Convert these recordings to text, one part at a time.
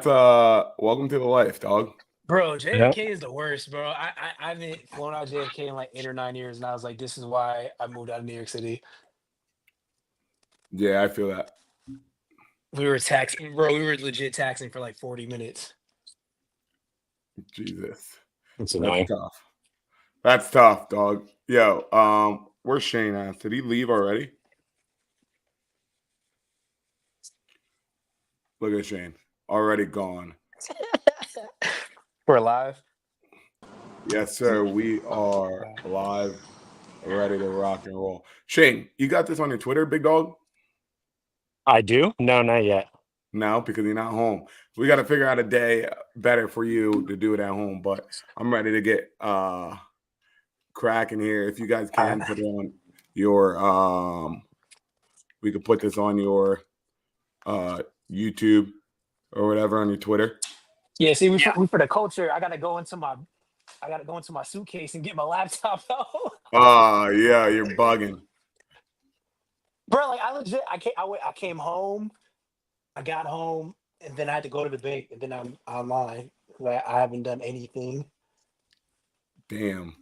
welcome to the life, dog. Bro, Yeah. JFK is the worst, bro. I haven't flown out JFK in like 8 or 9 years, and I was like, this is why I moved out of New York City. Yeah, I feel that. We were taxing, bro. We were legit taxing for like 40 minutes. Jesus. It's That's annoying. tough. That's tough, dog. Yo, where's Shane at? Did he leave already? Look at Shane. Already gone. We're live. Yes, sir. We are live, ready to rock and roll. Shane, you got this on your Twitter, big dog? I do? No, not yet. No, because you're not home. We got to figure out a day better for you to do it at home, but I'm ready to get cracking here. If you guys can put it on your we could put this on your YouTube or whatever on your Twitter. Yeah, see, we for the culture. I gotta go into my suitcase and get my laptop out. Oh, yeah, you're bugging. Bro, like I legit, I came home, I got home, and then I had to go to the bank, and then I'm online. Like I haven't done anything. Damn.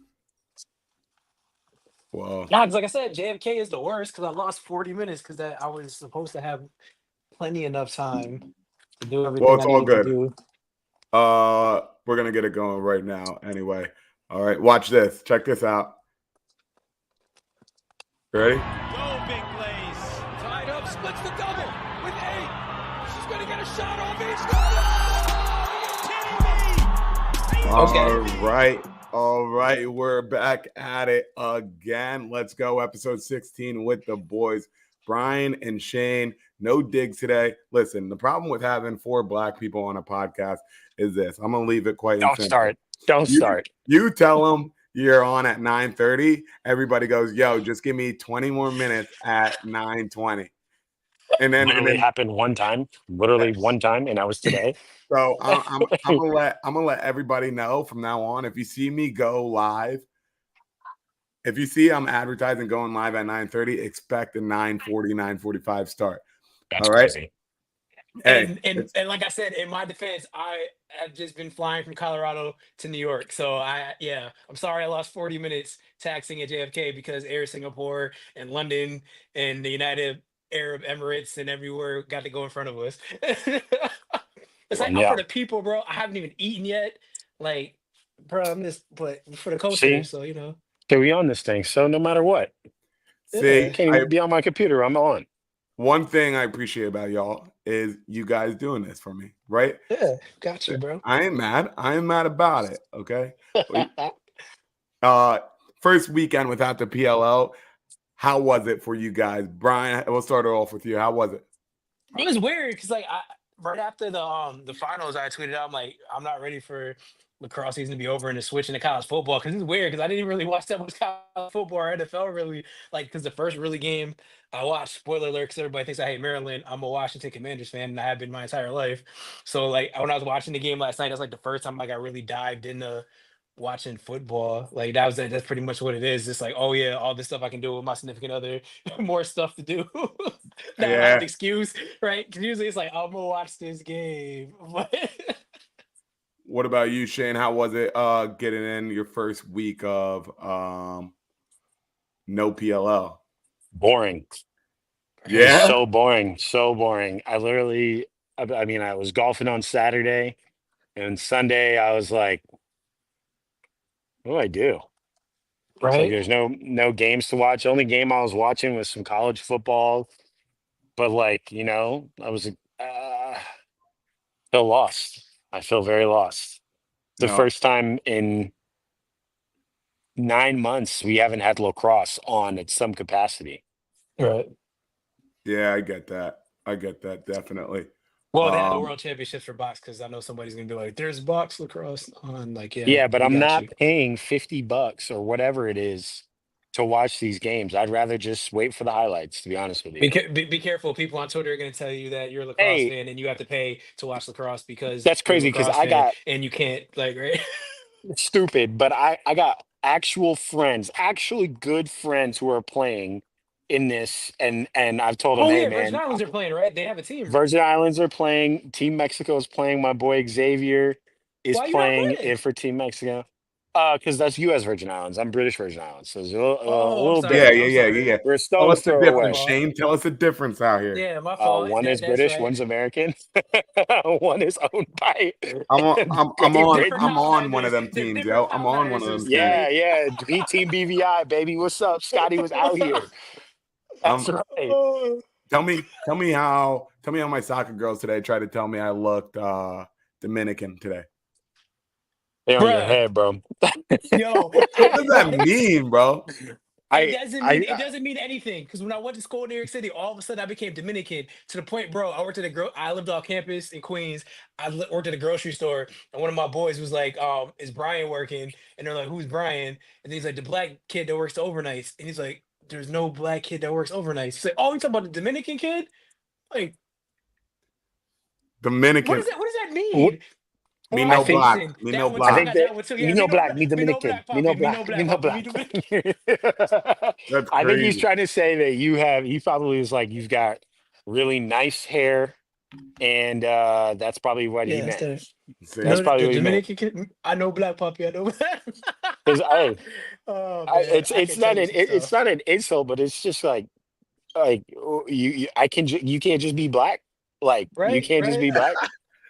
Well, Yeah, because like I said, JFK is the worst because I lost 40 minutes because that I was supposed to have plenty enough time to do everything it's I all needed to good. do. We're gonna get it going right now. Anyway, all right. Watch this. Check this out. Ready? Go big plays. Tied up, splits the double with 8. She's gonna get a shot off each. Are you kidding me? All right. We're back at it again. Let's go. Episode 16 with the boys, Brian and Shane. No digs today. Listen, the problem with having 4 black people on a podcast is this. I'm gonna leave it quite simple. Don't start. You tell them you're on at 9:30. Everybody goes, yo, just give me 20 more minutes at 9:20. And then Literally happened one time, and that was today. So I'm gonna let everybody know from now on. If you see me go live, if you see I'm advertising going live at 9:30, expect a 9:40, 9:45 start. That's all right. Crazy. Hey, and like I said, in my defense, I have just been flying from Colorado to New York. So I'm sorry I lost 40 minutes taxing at JFK because Air Singapore and London and the United Arab Emirates and everywhere got to go in front of us. It's like I'm for the people, bro. I haven't even eaten yet. Like, bro, but for the culture. So Okay, we on this thing. So no matter what, see, I can't even be on my computer. I'm on. One thing I appreciate about y'all is you guys doing this for me, right? Yeah, got you, bro. I ain't mad. I ain't mad about it. Okay. First weekend without the PLL. How was it for you guys, Brian? We'll start it off with you. How was it? It was weird because right after the finals, I tweeted out, I'm like, I'm not ready for lacrosse season to be over and to switch into college football because it's weird because I didn't really watch that much college football or NFL really because the first really game I watched, spoiler alert, because everybody thinks I hate Maryland. I'm a Washington Commanders fan and I have been my entire life. So like when I was watching the game last night, that's like the first time like I really dived into watching football. Like that's pretty much what it is. Just like, oh yeah, all this stuff I can do with my significant other, more stuff to do. Now I have an excuse, right? Because usually it's like I'm gonna watch this game. What about you, Shane? How was it getting in your first week of no PLL? Boring. Yeah. So boring. I was golfing on Saturday, and Sunday I was like, what do I do? Right. It's like there's no games to watch. The only game I was watching was some college football. But I was feel lost. I feel very lost. The first time in 9 months we haven't had lacrosse on at some capacity. Right. Yeah, I get that. Definitely. Well, they have the World Championships for box because I know somebody's gonna be like, "There's box lacrosse on." Like, yeah, but I'm not paying $50 or whatever it is to watch these games. I'd rather just wait for the highlights, to be honest with you. Be careful. People on Twitter are going to tell you that you're a lacrosse fan and you have to pay to watch lacrosse because that's crazy because I got and you can't right. Stupid, but I got actual friends, actually good friends who are playing in this, and I've told him, Oh hey yeah, Virgin man, Islands are playing, right? They have a team. Virgin Islands are playing. Team Mexico is playing. My boy Xavier is Why you not playing playing? it for Team Mexico. Because that's U.S. Virgin Islands. I'm British Virgin Islands, so it's a Oh, I'm little Yeah, sorry. different. yeah, I'm yeah, sorry. yeah, yeah. We're a Tell stone's us the throw My difference, away. fault. Shane. Tell us the difference out here. Yeah, my fault. One is That's British, right. one's American. One is owned by I'm on. I'm Great on. Different I'm Britain. on one of colonizers. them teams, Different yo. I'm on one of colonizers. them teams. Yeah, yeah. Be Team BVI, baby. What's up? Scotty was out here. That's Um, right. tell me how my soccer girls today tried to tell me I looked Dominican today. They on your Bruh, head, bro. yo, What does that mean, bro? I, it doesn't mean anything. Because when I went to school in New York City, all of a sudden I became Dominican to the point, bro. I lived off campus in Queens. Worked at a grocery store, and one of my boys was like, "Is Brian working?" And they're like, "Who's Brian?" And he's like, "The black kid that works the overnights." And he's like, "There's no black kid that works overnights." He's like, "Oh, you talking about the Dominican kid?" Like, Dominican. what does that wh- mean? Me Oh, I no think, black. listen, Me no that one I too. I black. think got that that one too. me Yeah, no black, me me no Dominican, black me no poppy, me no black, me black no poppy, me black. Dominican. That's I think he's crazy. trying to say that he probably was like, you've got really nice hair, and that's probably what he Yeah, that's meant. the That's See, no probably the what he meant. Dominican kid. I know black poppy. I know. Because Oh man, I it's can tell not you an some stuff, insult, but it's just like you can't just be black. Like you right? can't just Right. be black.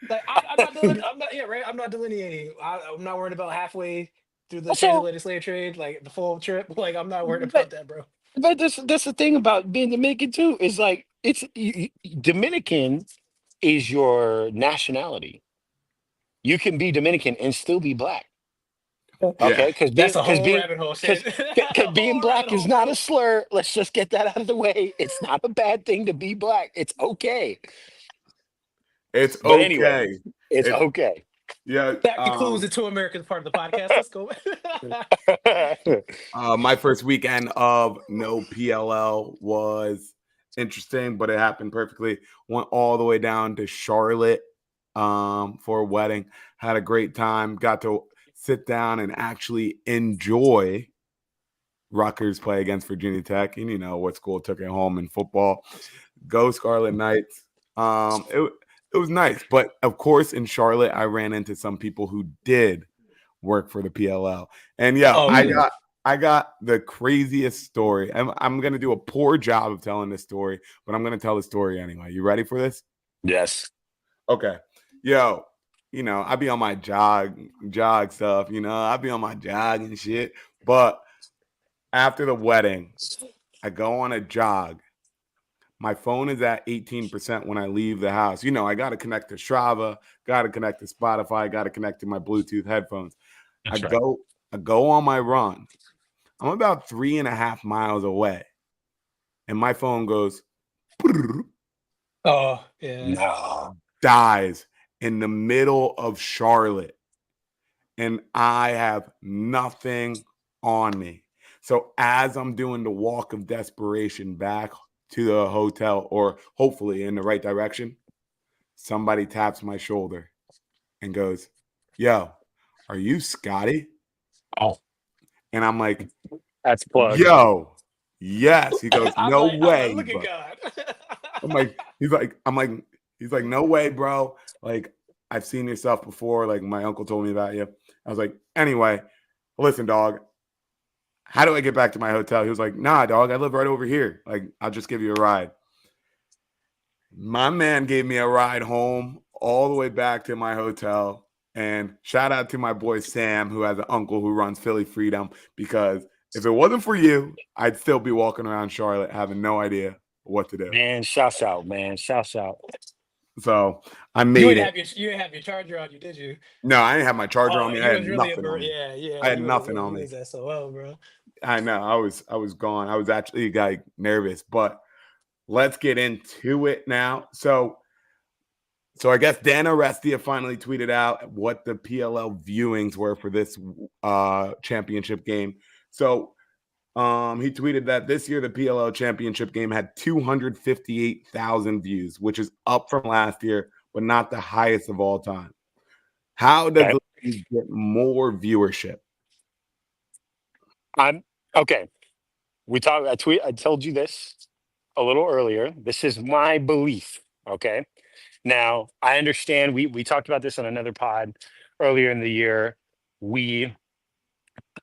Like I'm not. Yeah, right. I'm not delineating. I'm not worried about halfway through the Also, transatlantic slave trade, like the full trip. Like I'm not worried but about that, bro. that's the thing about being Dominican too. Is like Dominican is your nationality. You can be Dominican and still be black. yeah. Okay, because That's being a whole rabbit hole, Shane. because A being whole rabbit black is hole, not bro. a slur. Let's just get that out of the way. It's not a bad thing to be black. It's okay. It's But anyway, okay. it's It's okay. yeah. That concludes the Two Americans part of the podcast. Let's go. My first weekend of no PLL was interesting, but it happened perfectly. Went all the way down to Charlotte for a wedding. Had a great time. Got to sit down and actually enjoy Rutgers play against Virginia Tech. And you know what school took it home in football. Go Scarlet Knights. It was nice. But of course, in Charlotte, I ran into some people who did work for the PLL. And yeah, Oh shit. I got the craziest story. I'm gonna do a poor job of telling this story, but I'm gonna tell the story anyway. You ready for this? Yes. Okay. Yo, you know, I be on my jog stuff, you know, I be on my jog and shit. But after the wedding, I go on a jog. My phone is at 18% when I leave the house. You know, I got to connect to Strava, got to connect to Spotify, got to connect to my Bluetooth headphones. I That's right. go, I go on my run. I'm about 3.5 miles away, and my phone goes, Oh yeah. No. dies in the middle of Charlotte, and I have nothing on me. So as I'm doing the walk of desperation back to the hotel, or hopefully in the right direction, somebody taps my shoulder and goes, "Yo, are you Scotty?" Oh, And I'm like, that's plug. "Yo, yes." He goes, "No I'm like, way, look at bro." God. I'm like, he's like, "No way, bro. Like, I've seen your stuff before. Like, my uncle told me about you." I was like, "Anyway, listen, dog. How do I get back to my hotel?" He was like, "Nah, dog. I live right over here. Like, I'll just give you a ride." My man gave me a ride home all the way back to my hotel. And shout out to my boy Sam, who has an uncle who runs Philly Freedom, because if it wasn't for you, I'd still be walking around Charlotte having no idea what to do. Man, shouts out, man. Shouts out. So I You made didn't it. have you didn't have your charger on you, did you? No, I didn't have my charger on Oh, me. I you had was really a nothing bird. on me. Yeah, yeah. I had nothing on You me. was SOL, bro. I know. I was gone. I was actually like nervous, but let's get into it now. So I guess Dan Arestia finally tweeted out what the PLL viewings were for this championship game. So he tweeted that this year the PLL championship game had 258,000 views, which is up from last year, but not the highest of all time. How does Okay. the league get more viewership? I'm okay. I told you this a little earlier. This is my belief. Okay. Now I understand we talked about this on another pod earlier in the year. We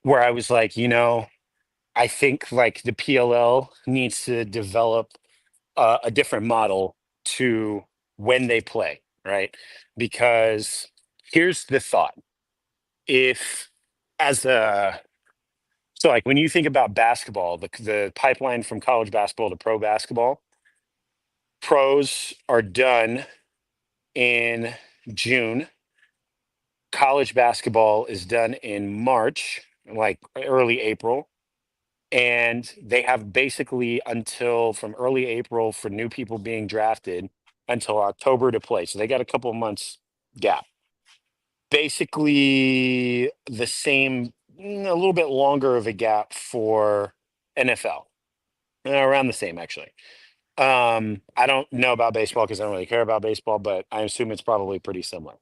where I was like, I think like the PLL needs to develop a different model to when they play, right? Because here's the thought: if as a so like when you think about basketball, the pipeline from college basketball to pro basketball, pros are done in June. College basketball is done in March, like early April. And they have basically until from early April for new people being drafted until October to play. So they got a couple of months gap. Basically the same, a little bit longer of a gap for NFL. Around the same actually. I don't know about baseball because I don't really care about baseball, but I assume it's probably pretty similar.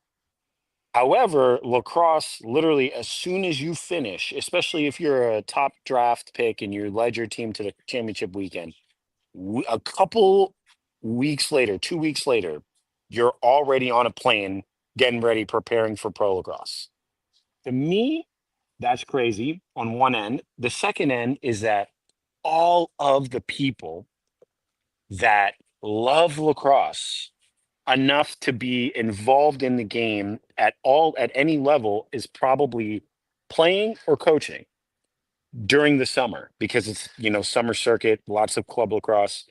However, lacrosse, literally, as soon as you finish, especially if you're a top draft pick and you led your team to the championship weekend, a couple weeks later, 2 weeks later, you're already on a plane getting ready, preparing for pro lacrosse. To me, that's crazy on one end. The second end is that all of the people that love lacrosse enough to be involved in the game at any level is probably playing or coaching during the summer because it's summer circuit, lots of club lacrosse.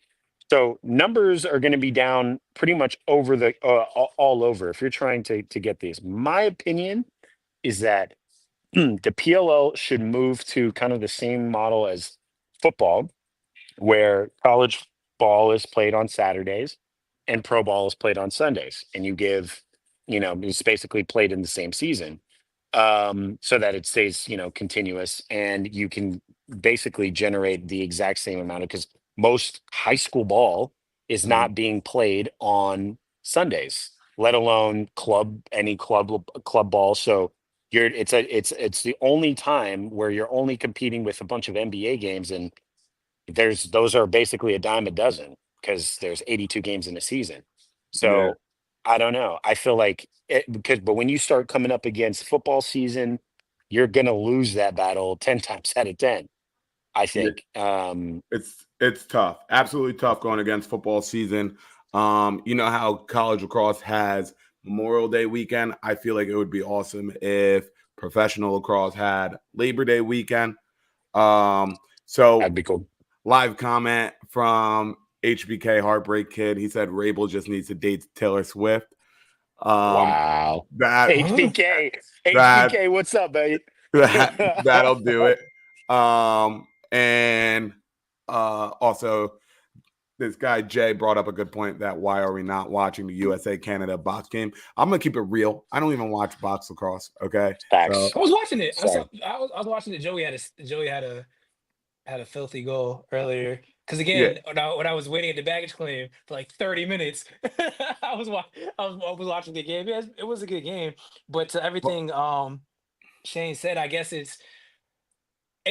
So numbers are going to be down pretty much over the all over if you're trying to get these. My opinion is that the PLL should move to kind of the same model as football, where college ball is played on Saturdays and pro ball is played on Sundays. And you give, it's basically played in the same season, so that it stays, continuous and you can basically generate the exact same amount of, because most high school ball is Mhm. not being played on Sundays, let alone any club ball. So it's the only time where you're only competing with a bunch of NBA games, and those are basically a dime a dozen because there's 82 games in a season. Yeah. So I don't know. I feel like but when you start coming up against football season, you're gonna lose that battle 10 times out of 10, I Yeah. think. It's tough. Absolutely tough going against football season. You know how college lacrosse has Memorial Day weekend? I feel like it would be awesome if professional lacrosse had Labor Day weekend. So That'd be cool. live comment from HBK Heartbreak Kid. He said Rabel just needs to date Taylor Swift. Um, Wow. that Huh? HBK. that HBK, what's up, baby? that'll do it. And also this guy Jay brought up a good point that why are we not watching the USA Canada box game? I'm gonna keep it real. I don't even watch box lacrosse. Okay, so Facts. I was watching it. Sorry. I was watching it. Joey had a filthy goal earlier. Because yeah, again, when I was waiting at the baggage claim for like 30 minutes, I was watching the game. Yeah, it was a good game. But to well, everything Shane said, I guess it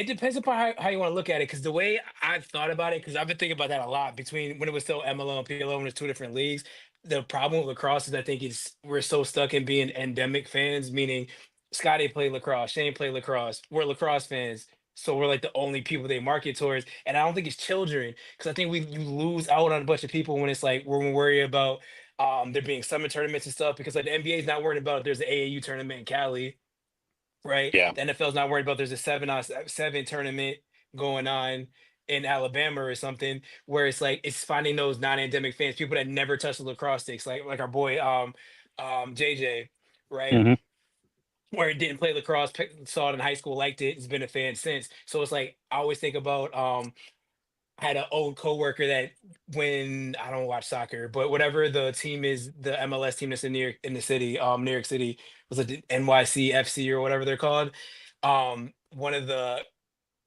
depends upon how you want to look at it. Because the way I've thought about it, because I've been thinking about that a lot between when it was still MLO and PLO, when it's two different leagues. The problem with lacrosse is I think we're so stuck in being endemic fans, meaning Scotty played lacrosse, Shane played lacrosse. We're lacrosse fans. So we're like the only people they market towards. And I don't think it's children. Because I think you lose out on a bunch of people when it's like when we worry about there being summer tournaments and stuff. Because like the NBA is not worried about if there's an AAU tournament in Cali, right? Yeah. The NFL's not worried about there's a 7-on-7 tournament going on in Alabama or something, where it's like it's finding those non-endemic fans, people that never touched the lacrosse sticks, like our boy JJ, right? Hmm. Where he didn't play lacrosse, saw it in high school, liked it, has been a fan since. So it's like I always think about I had an old coworker that when I don't watch soccer, but whatever the team is, the MLS team that's in in the city, New York City, was it the NYC FC or whatever they're called. One of the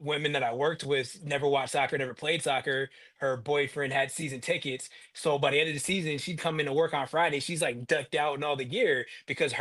women that I worked with never watched soccer, never played soccer. Her boyfriend had season tickets. So by the end of the season, she'd come in to work on Friday. She's like decked out in all the gear because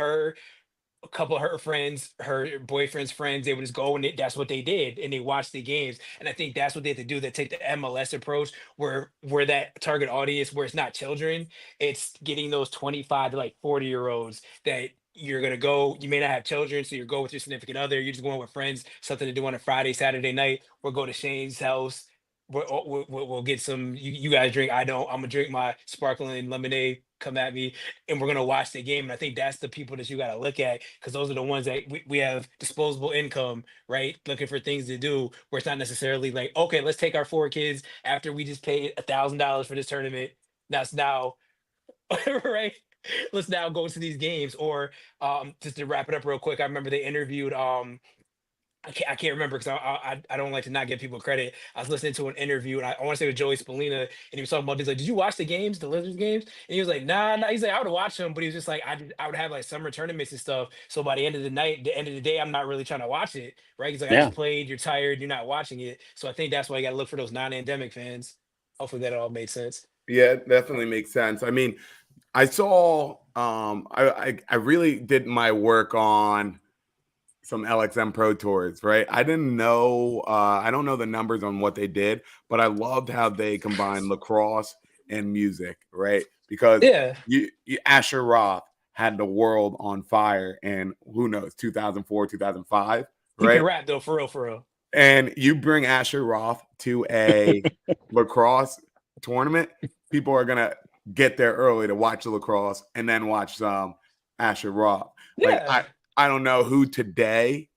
a couple of her friends, her boyfriend's friends, they would just go and that's what they did, and they watched the games. And I think that's what they have to do. They take the MLS approach, where that target audience, where it's not children, it's getting those 25 to like 40-year-olds that you're gonna go. You may not have children, so you go with your significant other. You're just going with friends, something to do on a Friday, Saturday night. We'll go to Shane's house. We'll get some. You guys drink. I don't. I'm gonna drink my sparkling lemonade. Come at me, and we're gonna watch the game. And I think that's the people that you gotta look at, because those are the ones that we have disposable income, right? Looking for things to do where it's not necessarily like, okay, let's take our 4 kids after we just paid $1,000 for this tournament. That's now right. Let's now go to these games. Or just to wrap it up real quick, I remember they interviewed I can't remember because I don't like to not give people credit. I was listening to an interview, and I want to say with Joey Spallina, and he was talking about this. Like, did you watch the games, the Lizards games? And he was like, nah, nah. He's like, I would watch them, but he was just like, I would have like summer tournaments and stuff. So by the end of the night, the end of the day, I'm not really trying to watch it, right? He's like, I Yeah. just played. You're tired. You're not watching it. So I think that's why you got to look for those non-endemic fans. Hopefully that all made sense. Yeah, it definitely makes sense. I mean, I saw I really did my work on some LXM Pro Tours, right? I didn't know I don't know the numbers on what they did, but I loved how they combined lacrosse and music, right? Because Yeah, Asher Roth had the world on fire in, who knows, 2004, 2005, he can right? rap though, for real, for real. And you bring Asher Roth to a lacrosse tournament, people are gonna get there early to watch the lacrosse and then watch some Asher Roth. Like Yeah, I don't know who today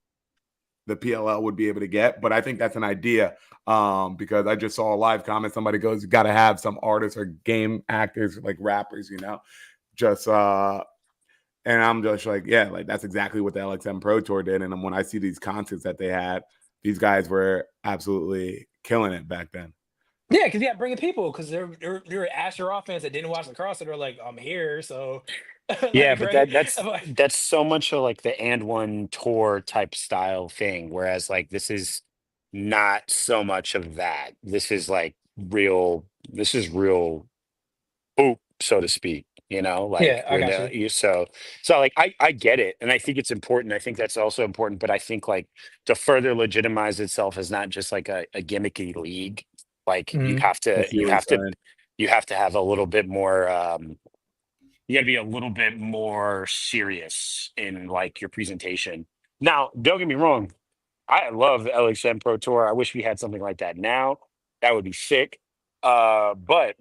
the PLL would be able to get, but I think that's an idea. Because I just saw a live comment. Somebody goes, you got to have some artists or game actors, like rappers, just and I'm just like, yeah, like that's exactly what the LXM Pro Tour did. And when I see these concerts that they had, these guys were absolutely killing it back then. yeah, because yeah, bringing people, because there were Asher Roth fans that didn't watch lacrosse, and they're like, I'm here, so Yeah, like, but right. that's I'm like, that's so much of like the and one tour type style thing. Whereas like this is not so much of that. This is real hoop, so to speak, yeah, like I when got you. so like I get it. And I think it's important. I think that's also important. But I think like to further legitimize itself as not just like a gimmicky league, like Mhm. I see what you're saying. you have to have a little bit more you got to be a little bit more serious in like your presentation. Now, don't get me wrong. I love the LXM Pro Tour. I wish we had something like that now. That would be sick. But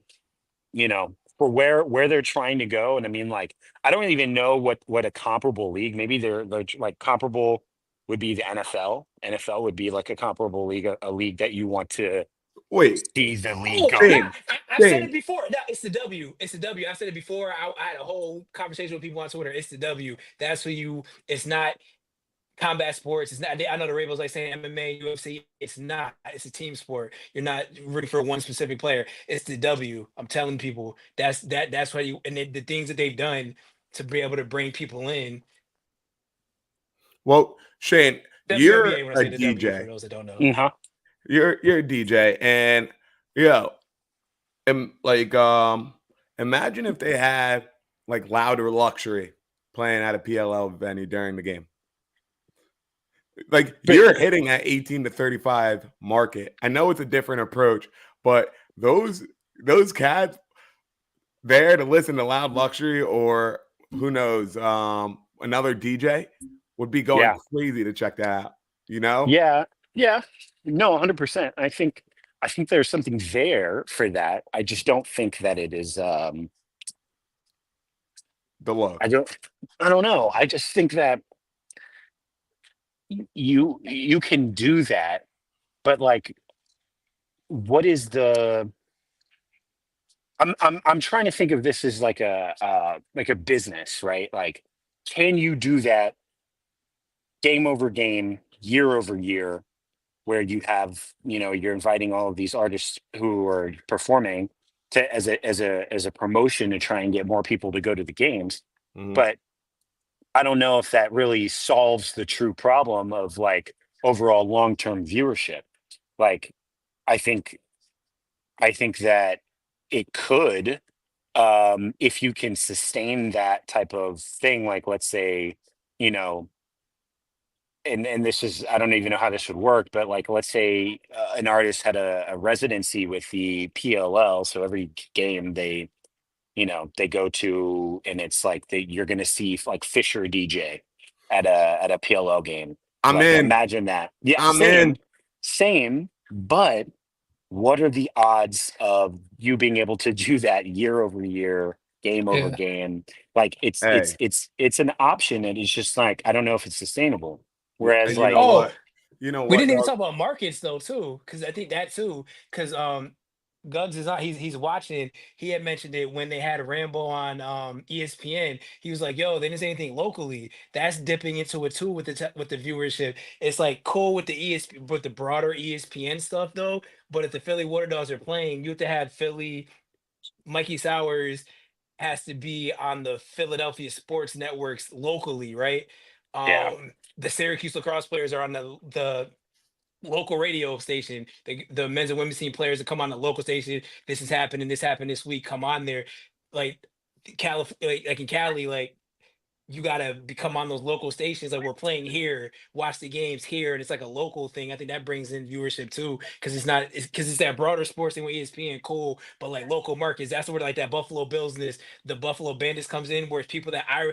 for where they're trying to go, and I mean, like, I don't even know what a comparable league. Maybe they're like comparable would be the NFL. NFL would be like a comparable league, a league that you want to Wait, see the league Oh, go. nah, Shane, I've said it Shane, before. No, it's the W. It's the W. I've said it before. I had a whole conversation with people on Twitter. It's the W. That's who you. It's not combat sports. It's not. I know the Ravens like saying MMA, UFC. It's not. It's a team sport. You're not rooting for one specific player. It's the W. I'm telling people that's why you, and the things that they've done to be able to bring people in. well, Shane, you're WNBA when I a say the W for DJ. those that don't know. Uh-huh. You're a DJ, and yo, and like imagine if they had like Louder Luxury playing at a PLL venue during the game. Like But you're hitting at 18 to 35 market. I know it's a different approach, but those cats there to listen to Loud Luxury, or who knows, another DJ would be going yeah, crazy to check that out, you know? yeah, yeah. No, 100%. I think there's something there for that. I just don't think that it is. The I look. don't. I don't know. I just think that you can do that, but like, what is the? I'm trying to think of this as like a business, right? Like, can you do that game over game, year over year, where you have, you're inviting all of these artists who are performing to as a promotion to try and get more people to go to the games. Mhm. But I don't know if that really solves the true problem of like overall long-term viewership. Like, I think I think that it could, if you can sustain that type of thing, like let's say you know, and this is, I don't even know how this would work, but like, let's say an artist had a residency with the PLL, so every game they, they go to, and it's like you're going to see like Fisher DJ at a PLL game. I'm Like, in. imagine that. Yeah, I'm in. same, but what are the odds of you being able to do that year over year, game over Yeah. game? Like, Hey, it's an option, and it's just like, I don't know if it's sustainable. Whereas and you know like, Oh, what? You know we what didn't even though? talk about markets though too, because I think that too, because Gugs is on. He's watching. He had mentioned it when they had Rambo on ESPN. He was like, "Yo, they didn't say anything locally. That's dipping into it too with with the viewership. It's like cool with the with the broader ESPN stuff though. But if the Philly Water Dogs are playing, you have to have Philly. Mikey Sowers has to be on the Philadelphia sports networks locally, right? yeah, The Syracuse lacrosse players are on the local radio station. The men's and women's team players that come on the local station. This is happening. This happened this week. Come on there, like like in Cali, like you gotta become on those local stations. Like we're playing here, watch the games here, and it's like a local thing. I think that brings in viewership too, because it's not because it's that broader sports thing with ESPN, cool, but like local markets. That's where like that Buffalo Bills and the Buffalo Bandits comes in, where it's people that I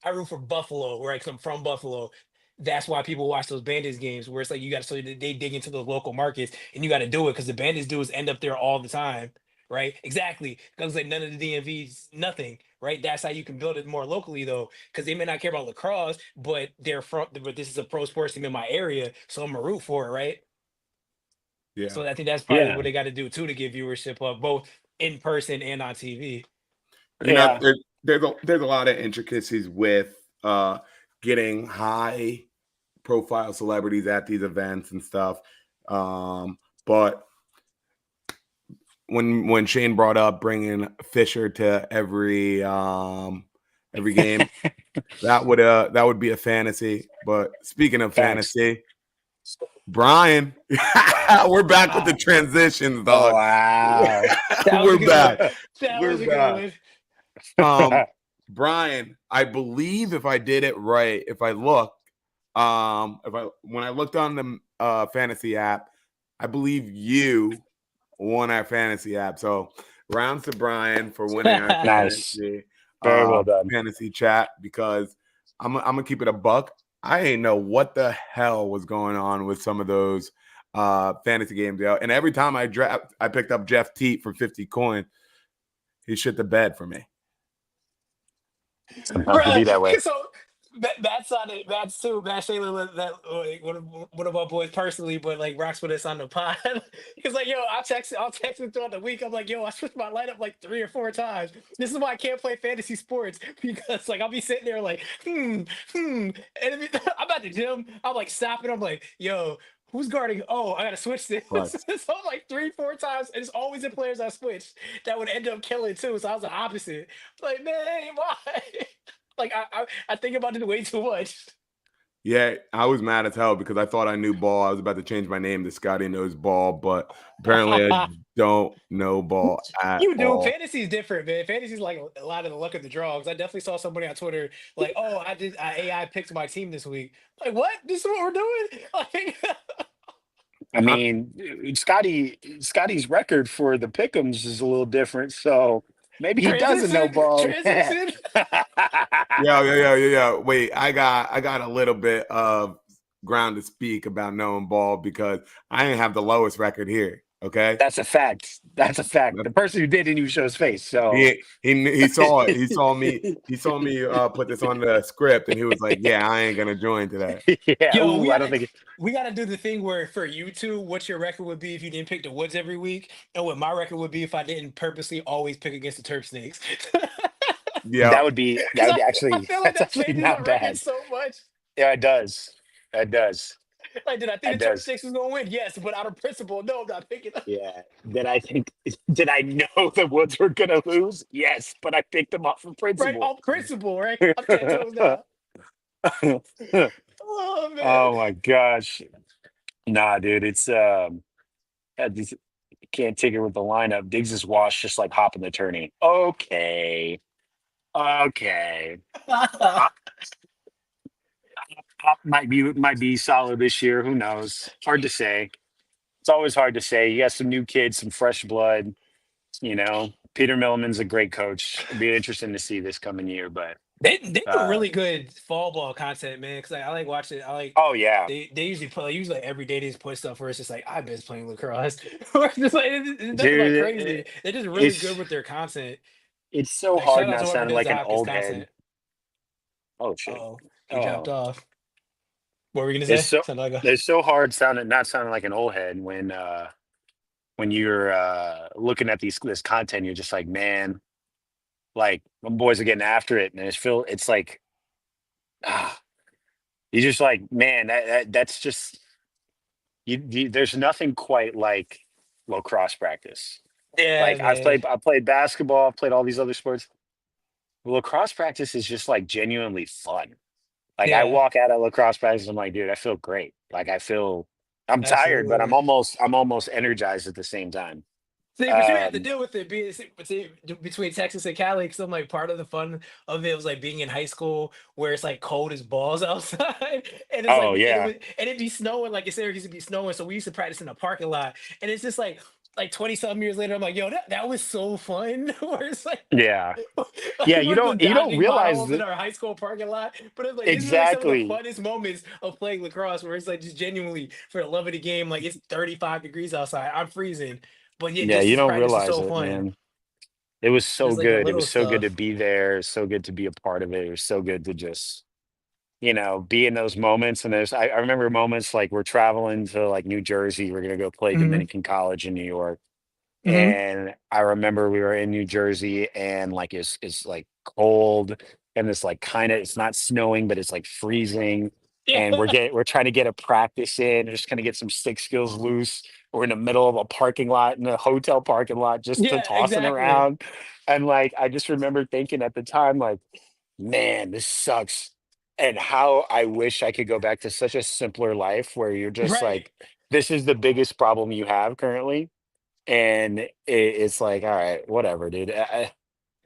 root for Buffalo, right? 'Cause I'm from Buffalo. That's why people watch those Bandits games, where it's like you got to so they dig into those local markets, and you got to do it because the Bandits dudes end up there all the time, right? Exactly, because like none of the DMVs, nothing, right? That's how you can build it more locally though, because they may not care about lacrosse, but but this is a pro sports team in my area, so I'm gonna root for it, right? Yeah. So I think that's probably yeah, what they got to do too to get viewership up both in person and on TV. You know, yeah, there's a lot of intricacies with getting high profile celebrities at these events and stuff. But when Shane brought up bringing Fisher to every game, that would be a fantasy. But speaking of facts. fantasy, Brian, we're back with the Wow, transitions, Oh dog. wow. that was a We're good one. back. That We're was a good back. one. Brian, I believe if I did it right, if I look, if I when I looked on the fantasy app, I believe you won our fantasy app. So rounds to Brian for winning our Nice. fantasy Very well done. fantasy chat because I'm gonna keep it a buck. I ain't know what the hell was going on with some of those fantasy games out. And every time I picked up Jeff Teat for 50 coin, he shit the bed for me. Sometimes it be Bruh, that way. so that's on it. That's too. Matt Shayla, that like, one of our boys personally, but like rocks with us on the pod. He's like, yo, I'll text him throughout the week. I'm like, yo, I switched my lineup like 3 or 4 times. This is why I can't play fantasy sports because like I'll be sitting there like, and I'm at the gym. I'm like stopping. I'm like, yo. Who's guarding? Oh, I gotta switch this. But So I'm like 3, 4 times, and it's always the players I switched that would end up killing too. So I was the opposite. Like, man, why? Like I think about it way too much. yeah, I was mad as hell because I thought I knew ball. I was about to change my name to Scotty Knows Ball, but apparently I don't know ball at You do. all. Fantasy's different, man. Fantasy's like a lot of the luck of the draw. 'Cause I definitely saw somebody on Twitter like, "Oh, I AI picked my team this week." Like, what? This is what we're doing? Like, I I, mean, Scotty's record for the pickums is a little different, so maybe he doesn't know transition, ball. Yeah. transition. yeah. Wait, I got a little bit of ground to speak about knowing ball because I didn't have the lowest record here. Okay, That's a fact. That's a fact. The person who did didn't even show his face. So he saw it. He saw me. He saw me put this on the script, and he was like, "Yeah, I ain't gonna join today." yeah. Yo, Ooh, I don't think. we gotta do the thing where for you two, what your record would be if you didn't pick the Woods every week, and what my record would be if I didn't purposely always pick against the Turf Snakes. Yeah, That Because would be I actually feel like that's that actually changes my not record bad. so much. Yeah, it does. It does. Like, did I think It the Turf does. Snakes was gonna win? Yes, but out of principle, no, I'm not picking them. Yeah. Did I know the Woods were gonna lose? Yes, but I picked them up for Right, principle. on principle, right? I'm 10 toes down. Oh man. Oh my gosh. Nah, dude, it's I just can't take it with the lineup. Diggs is washed just like hopping the tourney. Okay. Okay. I, Hop might be solid this year. Who knows? Hard to say. It's always hard to say. You got some new kids, some fresh blood. Peter Milliman's a great coach. It'll be interesting to see this coming year. But They do uh, really good fall ball content, man. Because I like watching. oh yeah, They usually put usually like, every day they just put stuff where it's just like I miss playing lacrosse. Or it's just like it's nothing like dude, crazy. They're just really good it's with their content. it's so Like shout hard out not to whoever sounding does like the an Hopkins old head. content. Oh Uh shit. oh, he dropped Oh, off. What were we gonna it's say? so Sound like a it's so hard sounding not sounding like an old head when you're looking at this content. You're just like, man, like them boys are getting after it, and it's like ah, you just like, man, that's just there's nothing quite like lacrosse practice. yeah, Like man. I played basketball, I've played all these other sports. Lacrosse practice is just like genuinely fun. Like I Yeah, walk out of lacrosse practice, I'm like, dude, I feel great. Like I'm tired, but absolutely. I'm almost energized at the same time. See, but you have to Um, deal with it being between Texas and Cali. Because I'm like part of the fun of it was like being in high school where it's like cold as balls outside, and it's like oh yeah, and it'd be snowing like in Syracuse it'd be snowing. So we used to practice in a parking lot, and it's just like 20 something years later. I'm like, yo, that was so fun. Where it's like yeah, yeah. like we're just You don't dodging realize potholes in that our high school parking lot. But it's like this is like some of the exactly. funnest moments of playing lacrosse where it's like just genuinely for the love of the game. Like it's 35 degrees outside. I'm freezing. But yeah, Yeah, just you this don't practice is realize so it, fun. man. It was so Just like the good. It little was so good to stuff. be there. So good to be a part of it. It was so good to just be in those moments. And I remember moments like we're traveling to like New Jersey. We're gonna go play Hmm. Dominican College in New York. Hmm. And I remember we were in New Jersey and like it's like cold and it's like kind of it's not snowing, but it's like freezing. Yeah. And we're trying to get a practice in, just kind of get some stick skills loose. We're in the middle of a parking lot in a hotel parking lot, just to Yeah, tossing exactly. around. And like I just remember thinking at the time, like, man, this sucks. And how I wish I could go back to such a simpler life where you're just Right. like, this is the biggest problem you have currently and it's like, all right, whatever, dude.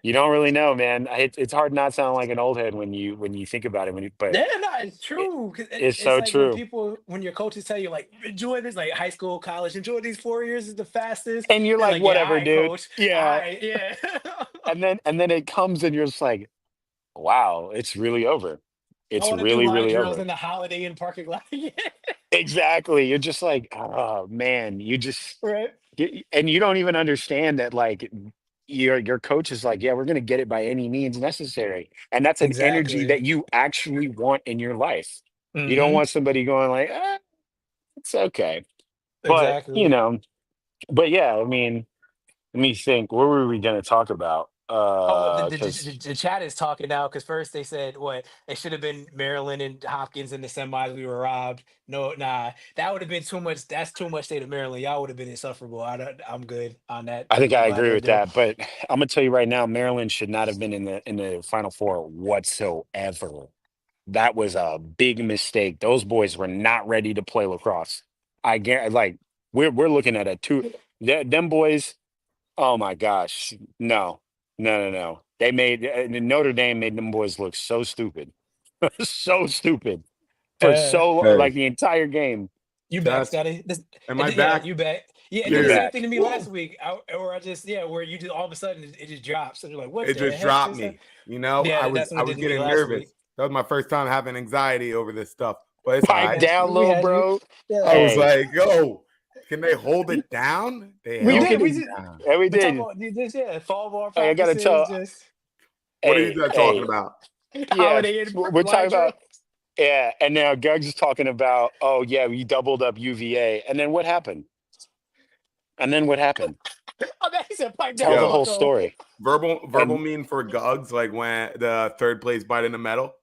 You don't really know, man. It's hard not sound like an old head when you think about it. But Yeah, no, it's it, true. 'Cause it's it's so like when true. people, when your coaches tell you, like, enjoy this, like high school, college, enjoy these 4 years is the fastest. And you're They're like, like, yeah, all whatever, right, dude. coach. All Yeah. right, yeah. And then it comes, and you're just like, wow, it's really over. I It's want to do really, my really drills over. in the Holiday Inn parking lot. Yeah, Exactly. You're just like, oh man, you just right. and you don't even understand that like your coach is like, yeah, we're gonna get it by any means necessary. And that's an energy Exactly. that you actually want in your life. You don't Hmm. want somebody going like, it's okay. But Exactly. but yeah, I mean, let me think, what were we gonna talk about? Oh, Because the chat is talking now because first they said what it should have been Maryland and Hopkins in the semis. We were robbed. No, nah, that would have been too much. That's too much state of Maryland. Y'all would have been insufferable. I'm good on that. I think I'm I glad agree they're with good. that. But I'm gonna tell you right now, Maryland should not have been in the Final Four whatsoever. That was a big mistake. Those boys were not ready to play lacrosse. I get like we're looking at a two them boys. Oh my gosh, no, no, no, no. They made Notre Dame made them boys look so stupid, so stupid for Uh, so Hey, like the entire game. you back, that's Scotty? am I Yeah, back? you back. Yeah, it You're did the Yeah. same back. thing to me last Woo. week. Where I just where you just all of a sudden it just drops and you're like, what It the just heck dropped just happened? me. I Yeah, was that's what I it was did to me getting last nervous. week. That was my first time having anxiety over this stuff, but it's all Pipe right. down, We little had you. bro. Yeah. I was Hey, like, yo, can they hold it down? They We you held did. could. it We just down. Yeah, we we talk did. about this. Yeah, fall ball Hey, I gotta practices. tell. Just What are you guys talking Hey, about? yeah, Holiday Inn we're talking line about. drill. Yeah, and now Guggs is talking about, oh yeah, we doubled up UVA, and then what happened? And then what happened? Oh, that he said pipe Tell down, the Yo, whole Bucko. story. verbal And mean for Gugs, like when the third place bite in the metal.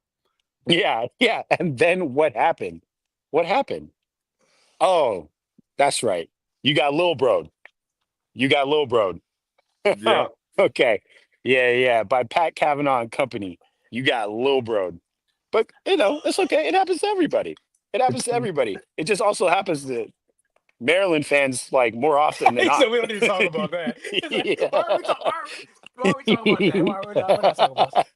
yeah, yeah, and then what happened? What happened? Oh, that's right. You got Lil Bro. You got Lil Bro. Yep. Okay. Yeah, yeah. By Pat Kavanaugh and Company. You got Lil Bro. But it's okay. It happens to everybody. It happens to everybody. It just also happens to Maryland fans like more often than He not. said we don't need to talk about that. It's like, Yeah. why are we talking about that? Why are we not? We're not talking about that.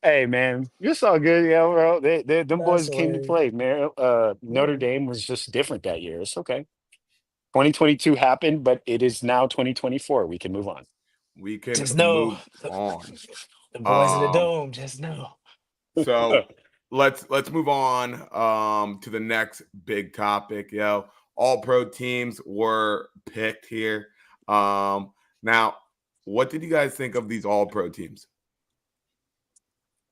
Hey man, it's all good, yeah, bro. Them That's boys came to hilarious. play, man. Notre Yeah. Dame was just different that year. It's okay. 2022 happened, but it is now 2024. We can move on. We can Just know move on. the boys in the Um, dome. Just know. so let's move on to the next big topic, yo. All pro teams were picked here. Now, what did you guys think of these all pro teams?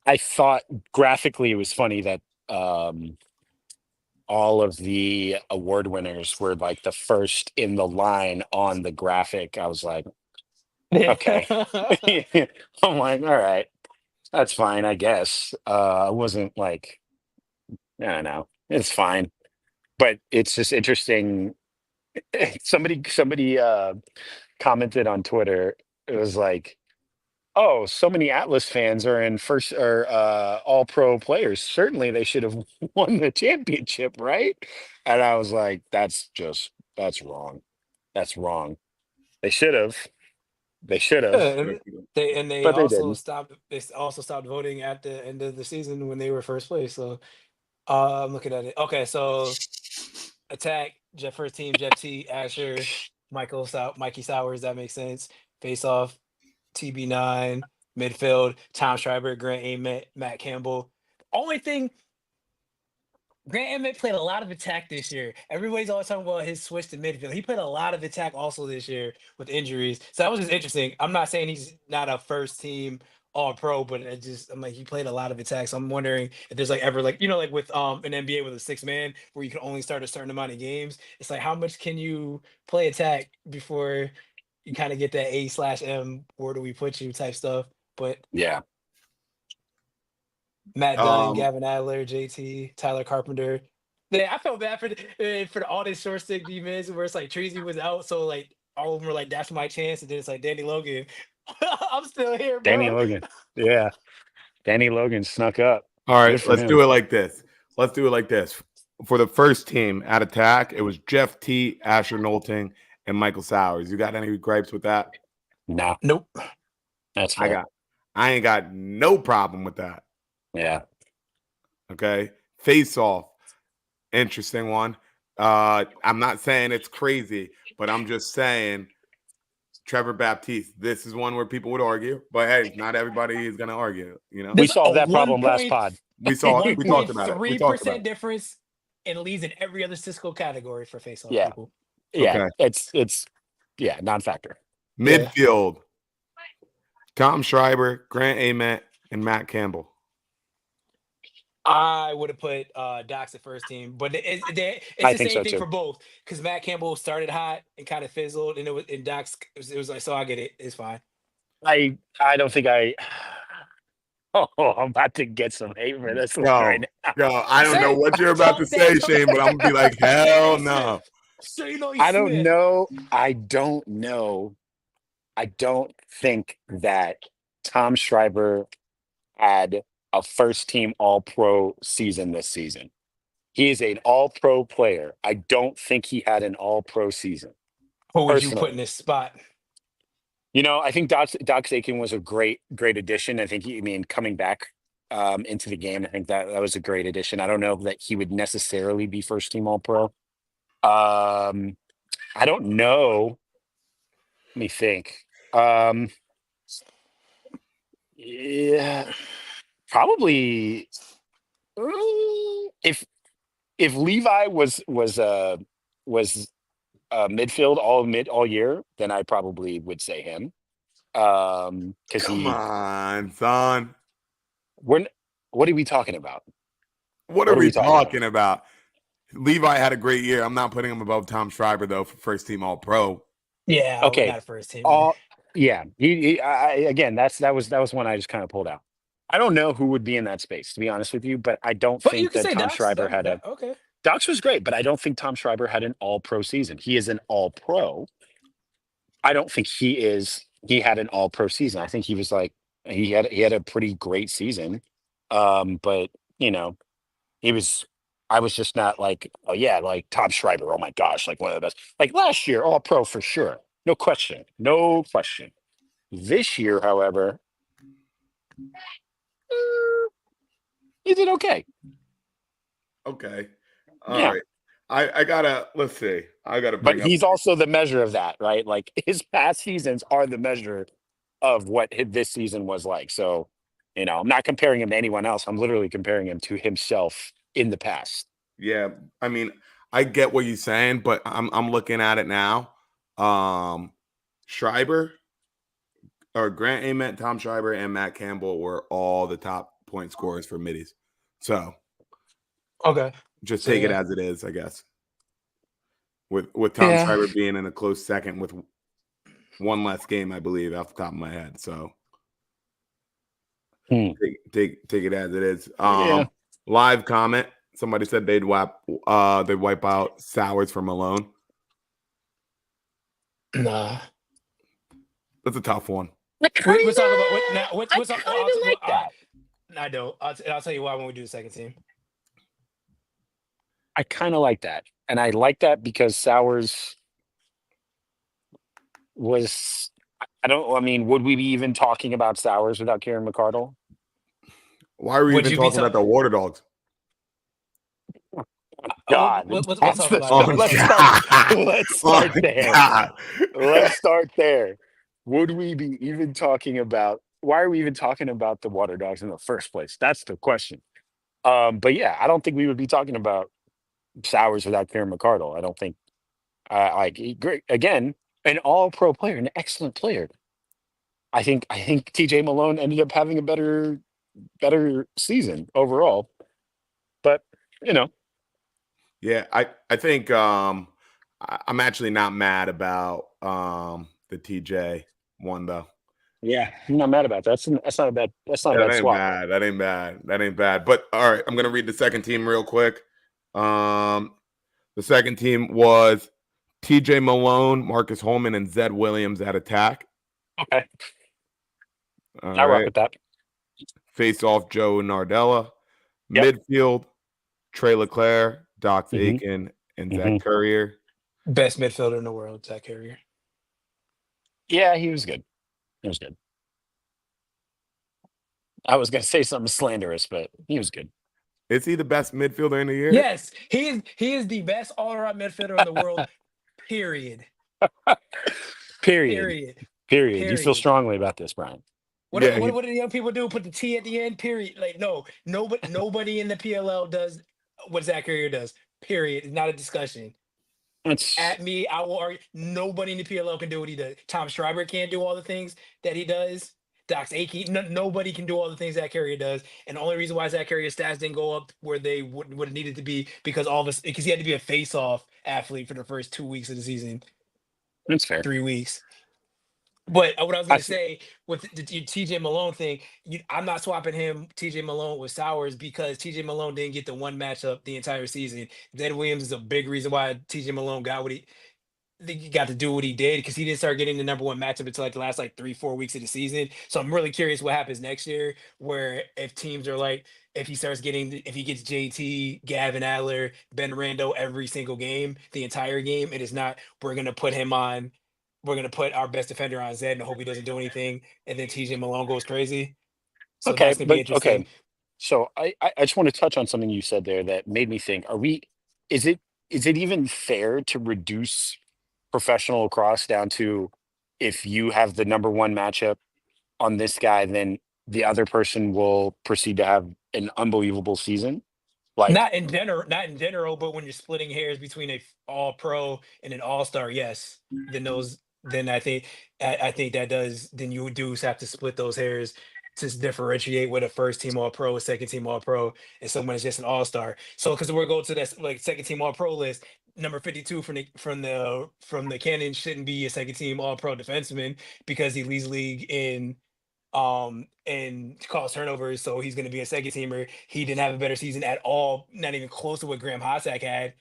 I thought graphically it was funny that all of the award winners were like the first in the line on the graphic. I was like, okay. I'm like, all right, that's fine, I guess. I wasn't like, I don't know, it's fine. But it's just interesting. Somebody commented on Twitter. It was like, oh, so many Atlas fans are in first or all pro players. Certainly they should have won the championship, right? And I was like, that's wrong. That's wrong. They should have. They should have, Yeah, they but they also didn't. stopped. They also stopped voting at the end of the season when they were first place. So I'm looking at it. Okay, so attack Jeff first team Jeff T Asher Mikey Sowers. That makes sense. Face off TB9 midfield Tom Schreiber Grant Ament Matt Campbell. Only thing Grant Emmett played a lot of attack this year. Everybody's always talking about his switch to midfield. He played a lot of attack also this year with injuries. So that was just interesting. I'm not saying he's not a first team all pro, but I'm like he played a lot of attack. So I'm wondering if there's like ever like like with an NBA with a 6 man where you can only start a certain amount of games. It's like how much can you play attack before you kind of get that A/M, where do we put you type stuff. But Yeah. Matt Dunn, Um, Gavin Adler, JT, Tyler Carpenter. Yeah, I felt bad for all this short stick defense where it's like Treasy was out, so like all of them were like, "That's my chance," and then it's like Danny Logan, I'm still here, Danny bro. Logan. Yeah. Danny Logan snuck up. all right, Good for let's him. do it like this. Let's do it like this. For the first team at attack, it was Jeff T, Asher Knowlting, and Michael Sowers. You got any gripes with that? No, Nope. that's I fair. ain't got no problem with that. Yeah. Okay. Face off. Interesting one. I'm not saying it's crazy, but I'm just saying Trevor Baptiste. This is one where people would argue, but hey, not everybody is gonna argue, you know. We There's a solved that one problem last point pod. We saw it, one we point talked about it. We three talked about percent it. difference and leads in every other Cisco category for face off Yeah. people. Yeah. Okay. It's yeah, non-factor. Yeah. Midfield. Tom Schreiber, Grant Ament, and Matt Campbell. I would have put Docs at first team, but it's I the think same so thing too. for both because Matt Campbell started hot and kind of fizzled, and Docs it was like so I get it, it's fine. I don't think I oh, I'm about to get some hate for this one Yo, right now. yo, I don't know Say what you're about to talk that say, talk. Shane, but I'm gonna be like, hell no. So you know he's I don't Smith. know. I don't know. I don't think that Tom Schreiber had a first team all pro season this season. He is an all pro player. I don't think he had an all pro season. Who would you put in Personally. this spot? I think Doc Aiken was a great addition. I think coming back into the game, I think that was a great addition. I don't know that he would necessarily be first team all pro. I don't know. Let me think. Yeah, probably if Levi was midfield all year, then I probably would say him. Because Come on, son. we're what are we talking about? What are What are we we talking about? talking about? Levi had a great year. I'm not putting him above Tom Schreiber though for first team All Pro. Yeah, Okay. not a first teamer. All yeah. Again, that was one I just kind of pulled out. I don't know who would be in that space, to be honest with you, but I don't But you think can that say Tom Docs. Schreiber had a Okay. Docs was great, but I don't think Tom Schreiber had an all pro season. He is an all pro. I don't think he had an all pro season. I think he was like he had a pretty great season. But he was I was just not like, oh yeah, like Tom Schreiber, oh my gosh, like one of the best. Like last year, all pro for sure. No question. No question. This year, however, He did okay. Okay. All Yeah. right. Let's see. I gotta But bring up. he's also the measure of that, right? Like his past seasons are the measure of what this season was like. So, I'm not comparing him to anyone else. I'm literally comparing him to himself in the past. Yeah, I mean, I get what you're saying, but I'm looking at it now. Schreiber or Grant Ament, Tom Schreiber, and Matt Campbell were all the top point scorers for middies. So Okay. just So take it yeah. as it is, I guess. With Tom Yeah. Schreiber being in a close second with one less game, I believe, off the top of my head. So take it as it is. Yeah. Live comment. Somebody said they'd wipe out Sowers for Malone. Nah. That's a tough one. We'll talk about what now. I What's kind of like that. I don't. I'll tell you why when we do the second team. I kind of like that. And I like that because Sowers was, would we be even talking about Sowers without Karen McCardle? Why are we Would even you be talking about the Water Dogs? God, Let's talk about it. let's start there. God. Let's start there. Would we be even talking about, why are we even talking about the Water Dogs in the first place? That's the question. But yeah, I don't think we would be talking about Sowers without Karen McCardle. I don't think, great again, an all-pro player, an excellent player. I think TJ Malone ended up having a better season overall. But Yeah, I think I'm actually not mad about the TJ one though. yeah, I'm not mad about that. That's not a bad That ain't swap. bad. That ain't bad. But all right, I'm gonna read the second team real quick. The second team was TJ Malone, Marcus Holman, and Zed Williams at attack. Okay, All I rock right. with that. Face off Joe Nardella. Yep. Midfield, Trey LeClaire, Dox Mhm. Aiken, and Zach Courier. Best midfielder in the world, Zach Carrier. Yeah, he was good. He was good. I was gonna say something slanderous, but he was good. Is he the best midfielder in the year? Yes, he is the best all-around midfielder in the world. Period. Period. You feel strongly about this, Brian? What do the young people do? Put the T at the end. Period. Like nobody in the PLL does what Zach Carrier does. Period. It's not a discussion. At me, I will argue. Nobody in the PLL can do what he does. Tom Schreiber can't do all the things that he does. Dox Aiken, nobody can do all the things Zach Carrier does. And the only reason why Zach Carrier's stats didn't go up where they would have needed to be because he had to be a face-off athlete for the first 2 weeks of the season. That's fair. 3 weeks. But what I was going to say with the TJ Malone thing, I'm not swapping TJ Malone with Sowers because TJ Malone didn't get the one matchup the entire season. Zed Williams is a big reason why TJ Malone got he got to do what he did because he didn't start getting the number one matchup until the last 3-4 weeks of the season. So I'm really curious what happens next year, where if teams are if he gets JT, Gavin Adler, Ben Rando every single game, the entire game, it is not we're gonna put our best defender on Zed and hope he doesn't do anything, and then TJ Malone goes crazy. So Okay, that's gonna be interesting. okay. So I just want to touch on something you said there that made me think: is it even fair to reduce professional lacrosse down to if you have the number one matchup on this guy, then the other person will proceed to have an unbelievable season? Not in general, but when you're splitting hairs between all pro and an all-star, yes, then I think that does, then you do have to split those hairs to differentiate what a first team all pro, a second team all pro, and someone is just an all-star. So because we're going to that second team all pro list, number 52 from the Cannon shouldn't be a second team all pro defenseman because he leads league in and cause turnovers, so he's going to be a second teamer. He didn't have a better season at all, not even close to what Graham Hossack had.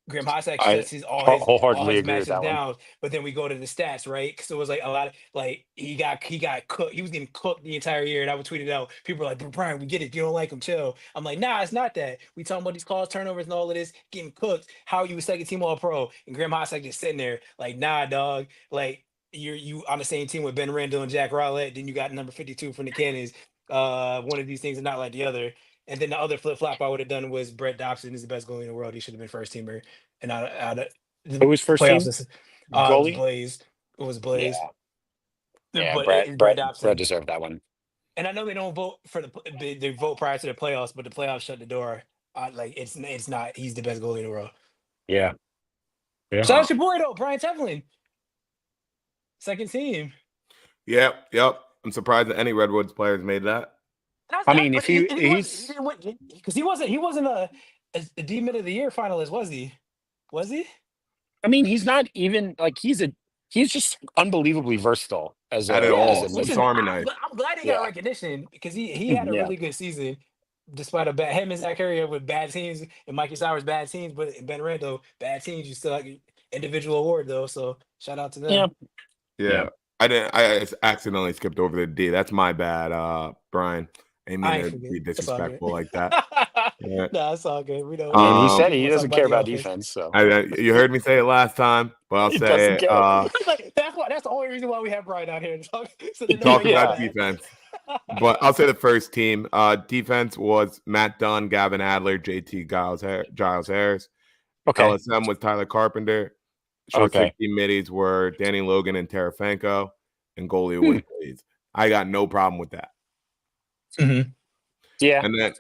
Graham Hossack I shuts all wholeheartedly his agree with matches that one. down, but then we go to the stats, right? So it was a lot of he got cooked. He was getting cooked the entire year, and I would tweet it out. People were like, "But Brian, we get it. You don't like him, chill." I'm like, "Nah, it's not that. We talking about these calls, turnovers, and all of this getting cooked. How are you a second team all pro?" And Graham Hossack just sitting there like, "Nah, dog. Like you on the same team with Ben Randall and Jack Rowlett. Then you got number 52 from the Cannons. one of these things and not like the other. And then the other flip flop I would have done was Brett Dobson is the best goalie in the world. He should have been first teamer. And out of Who was the first playoffs, team it was goalie? Blaze. It was Blaze. Yeah, yeah. But Brett it's Brett Brett Brett Dobson. deserved that one. And I know they don't vote for they vote prior to the playoffs, but the playoffs shut the door. Like it's not. He's the best goalie in the world. Yeah, yeah. Shout out your boy though, Brian Teflin, second team. Yep. I'm surprised that any Redwoods players made that. I mean, But if he he's, didn't win because he wasn't a D-Mid of the Year finalist, was he? Was he? I mean, he's not even like he's just unbelievably versatile as Had it Yeah, all. a Swiss listen, midfielder. Army knife. I'm glad he got Yeah, recognition because he had a yeah, really good season, despite a bad him and Zach Harrier with bad teams and Mikey Sowers bad teams, but Ben Rando bad teams. You still like individual award though, so shout out to yeah, them. yeah. Yeah. I accidentally skipped over the D. That's my bad, Brian. I didn't mean I ain't to forget. be It's all good. disrespectful like that. Yeah. No, it's all good. We I mean, he know said people he want to talk doesn't about care the about offense. defense, so You heard me say it last time, but I'll he say doesn't it. care. Like, that's the only reason why we have Brian out here to talk, so they know Talk where your about head defense. at. But I'll say the first team. Defense was Matt Dunn, Gavin Adler, JT Giles Harris. Okay, LSM was Tyler Carpenter. Short okay. 16 middies were Danny Logan and Tarafanko, and goalie Hmm. was Blaze. I got no problem with that. Mhm. Yeah, And then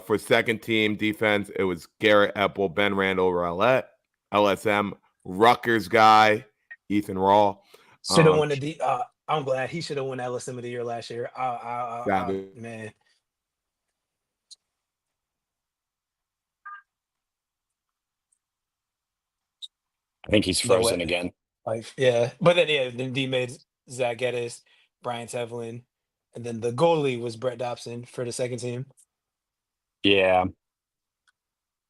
for second team defense, it was Garrett Epple, Ben Randall, Rowlett, LSM, Rutgers guy, Ethan Raw. Should have won the D. I'm glad he should have won LSM of the year last year. Savage. Man, I think he's yeah, frozen what? again. Like, yeah, but then D made Zach Geddes, Brian Tevlin, and then the goalie was Brett Dobson for the second team. Yeah,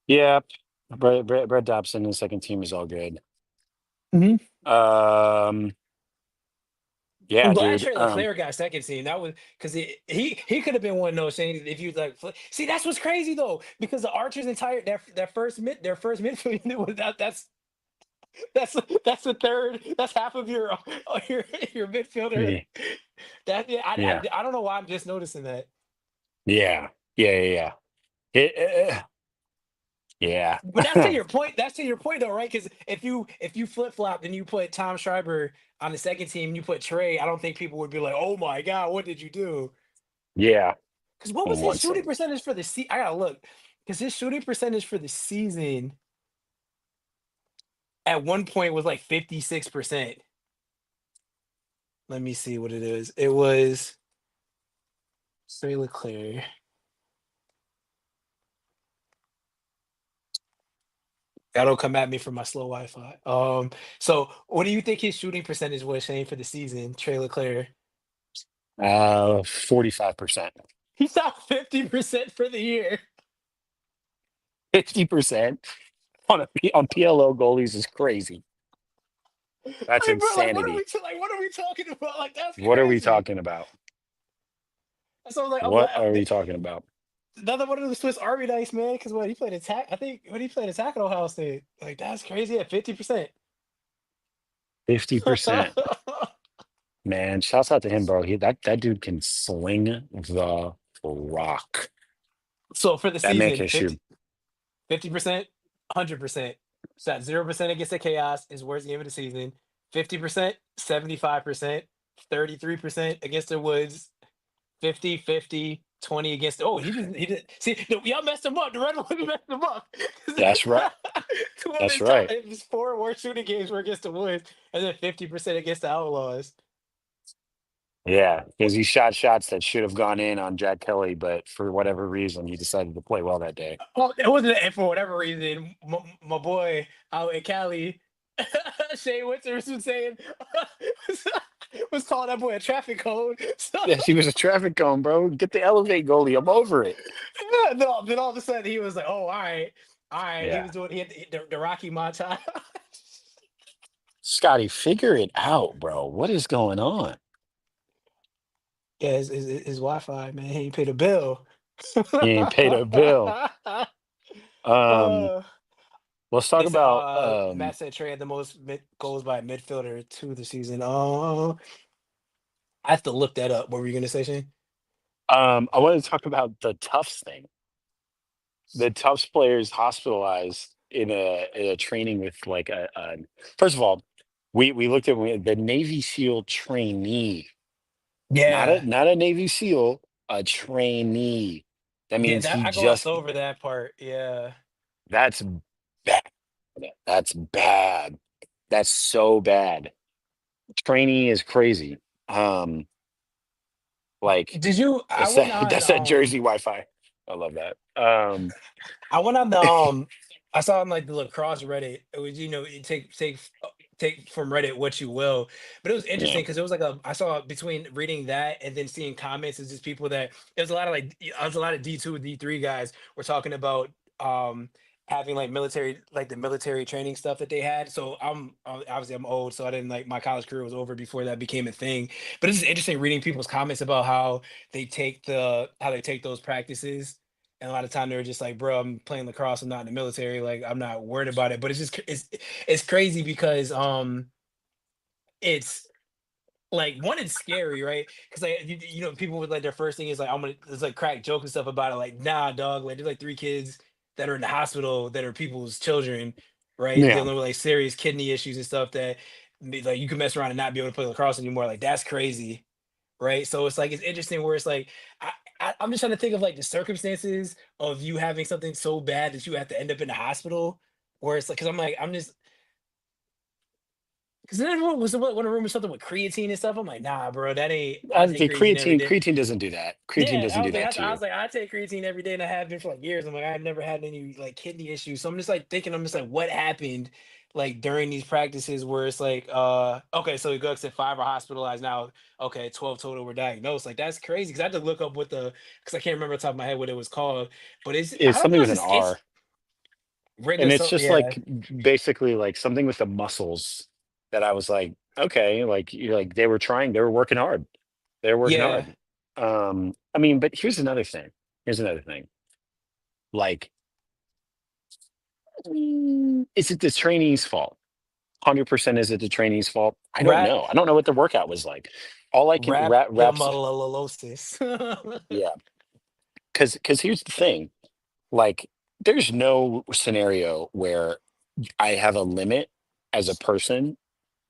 yeah. Brett Dobson, the second team is all good. Mhm. Yeah, I'm glad dude. Trey Leclerc got second team. That was because he could have been one of those things if you like. See, that's what's crazy though, because the Archers entire their first midfield unit was that's the third. That's half of your midfielder. Yeah, That yeah, yeah, I don't know why I'm just noticing that. yeah, yeah. Yeah. But that's to your point. That's to your point though, right? Because if you flip flop and you put Tom Schreiber on the second team, you put Trey. I don't think people would be like, "Oh my god, what did you do?" Yeah. Because what was his shooting percentage for the season? I gotta look. Because his shooting percentage for the season at one point was like 56%. Let me see what it is. It was Trey Leclerc. That'll come at me for my slow Wi-Fi. So what do you think his shooting percentage was, Shane, for the season, Trey Leclerc? 45%. He shot 50% for the year. 50% on PLO goalies is crazy. That's Like, bro, like insanity. what are we talking about? Like that's What are we crazy. talking about? So like I'm What glad are we talking about? another one of the Swiss Army Dice, man. Because when he played attack, I think when he played attack at Ohio State, like that's crazy at 50%. 50%. Man, shouts out to him, bro. That dude can sling the rock. So for the That man season, can shoot. 50%, 100%. Shot 0% against the Chaos is worst game of the season. 50%, 75%, 33% against the Woods, 50, 50, 20 against. Oh, he did. See, y'all messed him up. The Red Wings messed him up. That's right. Two of That's his right. his four worst shooting games were against the Woods, and then 50% against the Outlaws. Yeah, because he shot shots that should have gone in on Jack Kelly, but for whatever reason, he decided to play well that day. Well, it wasn't and for whatever reason. My boy out in Cali, Shane Winters was saying was calling that boy a traffic cone. So, Yes, he was a traffic cone, bro. Get the elevate goalie. I'm over it. yeah, then all of a sudden he was like, "Oh, all right." He Yeah. was doing he had the Rocky montage. Scotty, figure it out, bro. What is going on? Yeah, his Wi-Fi, man. He ain't paid a bill. He ain't paid a bill. Uh, Let's talk they said, about Matt said Trey had the most goals by a midfielder to the season. I have to look that up. What were you gonna say, Shane? I want to talk about the Tufts thing. The Tufts players hospitalized in a training with like a first of all, we looked at the Navy SEAL trainee, Yeah. not a Navy SEAL, a trainee. That Yeah, means that he I glossed just over that part. Yeah. that's bad. That's bad. That's so bad. Trainee is crazy. Um, like Did you I that's went that on that's that Jersey Wi-Fi. I love that. I went on the I saw on like the lacrosse Reddit. It was, you take from Reddit what you will. But it was Yeah, interesting because it was like I saw between reading that and then seeing comments, it's just people that it was a lot of like it was a lot of D2 D3 guys were talking about having like military, like the military training stuff that they had. So obviously I'm old, so I didn't, like, my college career was over before that became a thing. But it's just interesting reading people's comments about how they take those practices, and a lot of time they were just like, "Bro, I'm playing lacrosse. I'm not in the military. Like, I'm not worried about it." But it's just it's crazy because it's like, one, it's scary, right? Because like people with like their first thing is like, I'm gonna, it's like crack jokes and stuff about it. Like, nah, dog. Like, there's like 3 kids that are in the hospital that are people's children, right? yeah. Dealing with like serious kidney issues and stuff that like you can mess around and not be able to play lacrosse anymore. Like, that's crazy, right? So it's like it's interesting where it's like I, I'm just trying to think of like the circumstances of you having something so bad that you have to end up in the hospital. Where it's like, because I'm like, I'm just, because then everyone was one room or something with creatine and stuff. I'm like, nah, bro, that ain't. I take Okay, creatine every day. creatine doesn't do that. Creatine Yeah, doesn't do that to I you. was like, I take creatine every day, and I have been for like years. I'm like, I've never had any like kidney issues. So I'm just like thinking, I'm just like, what happened like during these practices where it's like, okay, so Gug said 5 are hospitalized now. Okay, 12 total were diagnosed. Like, that's crazy because I had to look up what because I can't remember off the top of my head what it was called. But it's, I It's don't something know, with an it's R, regular and it's something. just Yeah, like basically like something with the muscles that I was like, okay, like you like they were working hard. They were working yeah, hard. I mean, but here's another thing. Here's another thing. Like, is it the trainee's fault? 100% is it the trainee's fault? I don't rat know. I don't know what the workout was like. All I can raps. rhabdomyolysis. Yeah, because here's the thing. Like, there's no scenario where I have a limit as a person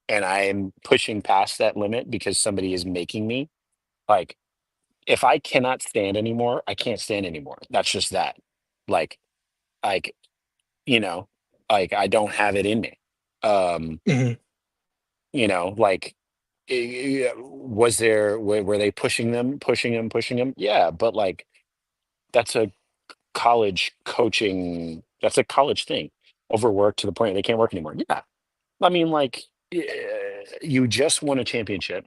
and I am pushing past that limit because somebody is making me. Like, if I cannot stand anymore, I can't stand anymore. That's just that. Like, like, you know, like I don't have it in me. Um, Mhm. like, was there, were they pushing them? Yeah, but like, that's a college coaching, that's a college thing. Overworked to the point they can't work anymore. Yeah. I mean, like, you just won a championship.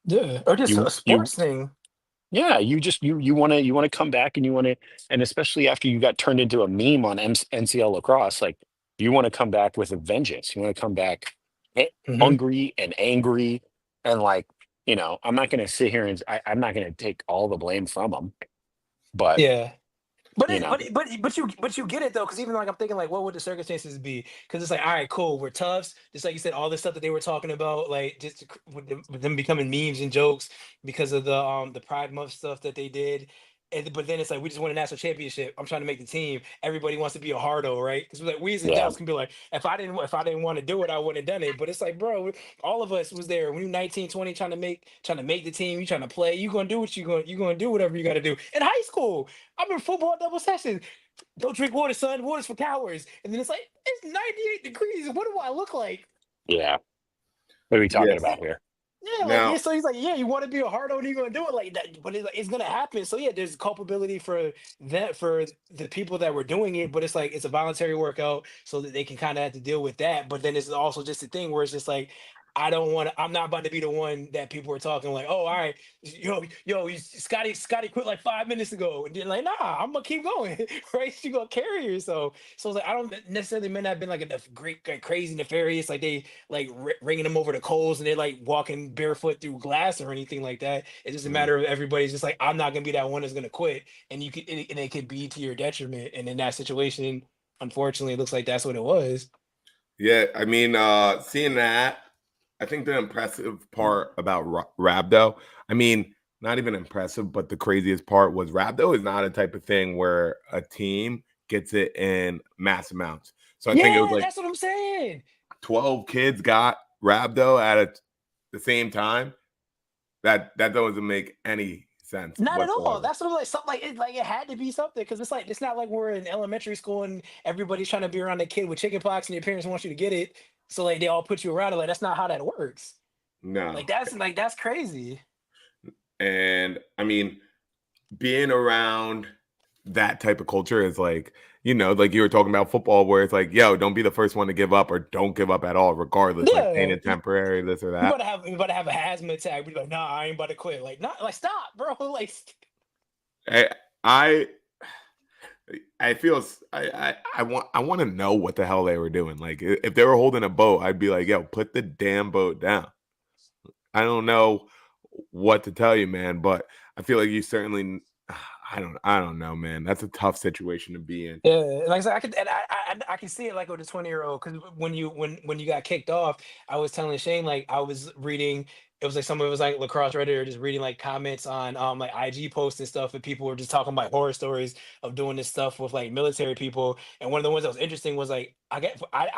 Yeah, or just a You sports thing. yeah, you just you want to come back and you want to, and especially after you got turned into a meme on NCL lacrosse, like you want to come back with a vengeance. You want to come back Hmm. hungry and angry, and like, I'm not going to sit here and I'm not going to take all the blame from them, but Yeah. But you it, know, but you get it though, because even like I'm thinking like, what would the circumstances be? Because it's like, all right, cool, we're toughs. Just like you said, all this stuff that they were talking about, like just with them becoming memes and jokes because of the Pride Month stuff that they did. But then it's like, we just won a national championship. I'm trying to make the team. Everybody wants to be a hardo, right? Because like we as yeah, adults can be like, if I didn't want to do it, I wouldn't have done it. But it's like, bro, all of us was there when you 19, 20, trying to make the team. You trying to play. You gonna do what you gonna do whatever you got to do in high school. I'm in football double sessions. Don't drink water, son. Water's for cowards. And then it's like, it's 98 degrees. What do I look like? yeah. What are we talking Yes. Yeah, about here? yeah, like, yeah. Now, So he's like, yeah, you want to be a hard on, you're gonna do it like that, but it's, like, it's gonna happen. So yeah, there's culpability for that, for the people that were doing it, but it's like it's a voluntary workout, so that they can kind of have to deal with that. But then it's also just a thing where it's just like, I don't want to. I'm not about to be the one that people are talking like, oh, all right, Scotty quit like 5 minutes ago, and then like, nah, I'm gonna keep going, right? You gonna carry yourself. So it's like, I don't necessarily may not have been like a great, like, crazy nefarious, like they like ringing them over the coals and they're like walking barefoot through glass or anything like that. It's just a mm, matter of everybody's just like, I'm not gonna be that one that's gonna quit, and and it could be to your detriment. And in that situation, unfortunately, it looks like that's what it was. yeah, I mean, seeing that, I think the impressive part about Rabdo, I mean, not even impressive, but the craziest part was rhabdo is not a type of thing where a team gets it in mass amounts. So I think it was Yeah, like that's what I'm saying. 12 kids got rhabdo at the same time. That doesn't make any sense Not at all. whatsoever. That's what I'm like. Something like it had to be something because it's like it's not like we're in elementary school and everybody's trying to be around a kid with chicken pox and your parents want you to get it. So like they all put you around it. Like that's not how that works. No. Like that's crazy. And I mean, being around that type of culture is like, like you were talking about football, where it's like, yo, don't be the first one to give up or don't give up at all, regardless, like pain Yeah, it temporary, this or you that. about to have a asthma attack. Be like, nah, I ain't about to quit. Like, not like stop, bro. Like, I I I feel I want to know what the hell they were doing. Like if they were holding a boat, I'd be like, yo, put the damn boat down. I don't know what to tell you, man, but I feel like you certainly I don't know, man. That's a tough situation to be in. yeah, like I said, I could, and I can see it like with a 20-year-old because when you got kicked off, I was telling Shane like I was reading. It was like some of it was like lacrosse Reddit or just reading like comments on like IG posts and stuff, and people were just talking about horror stories of doing this stuff with like military people. And one of the ones that was interesting was like I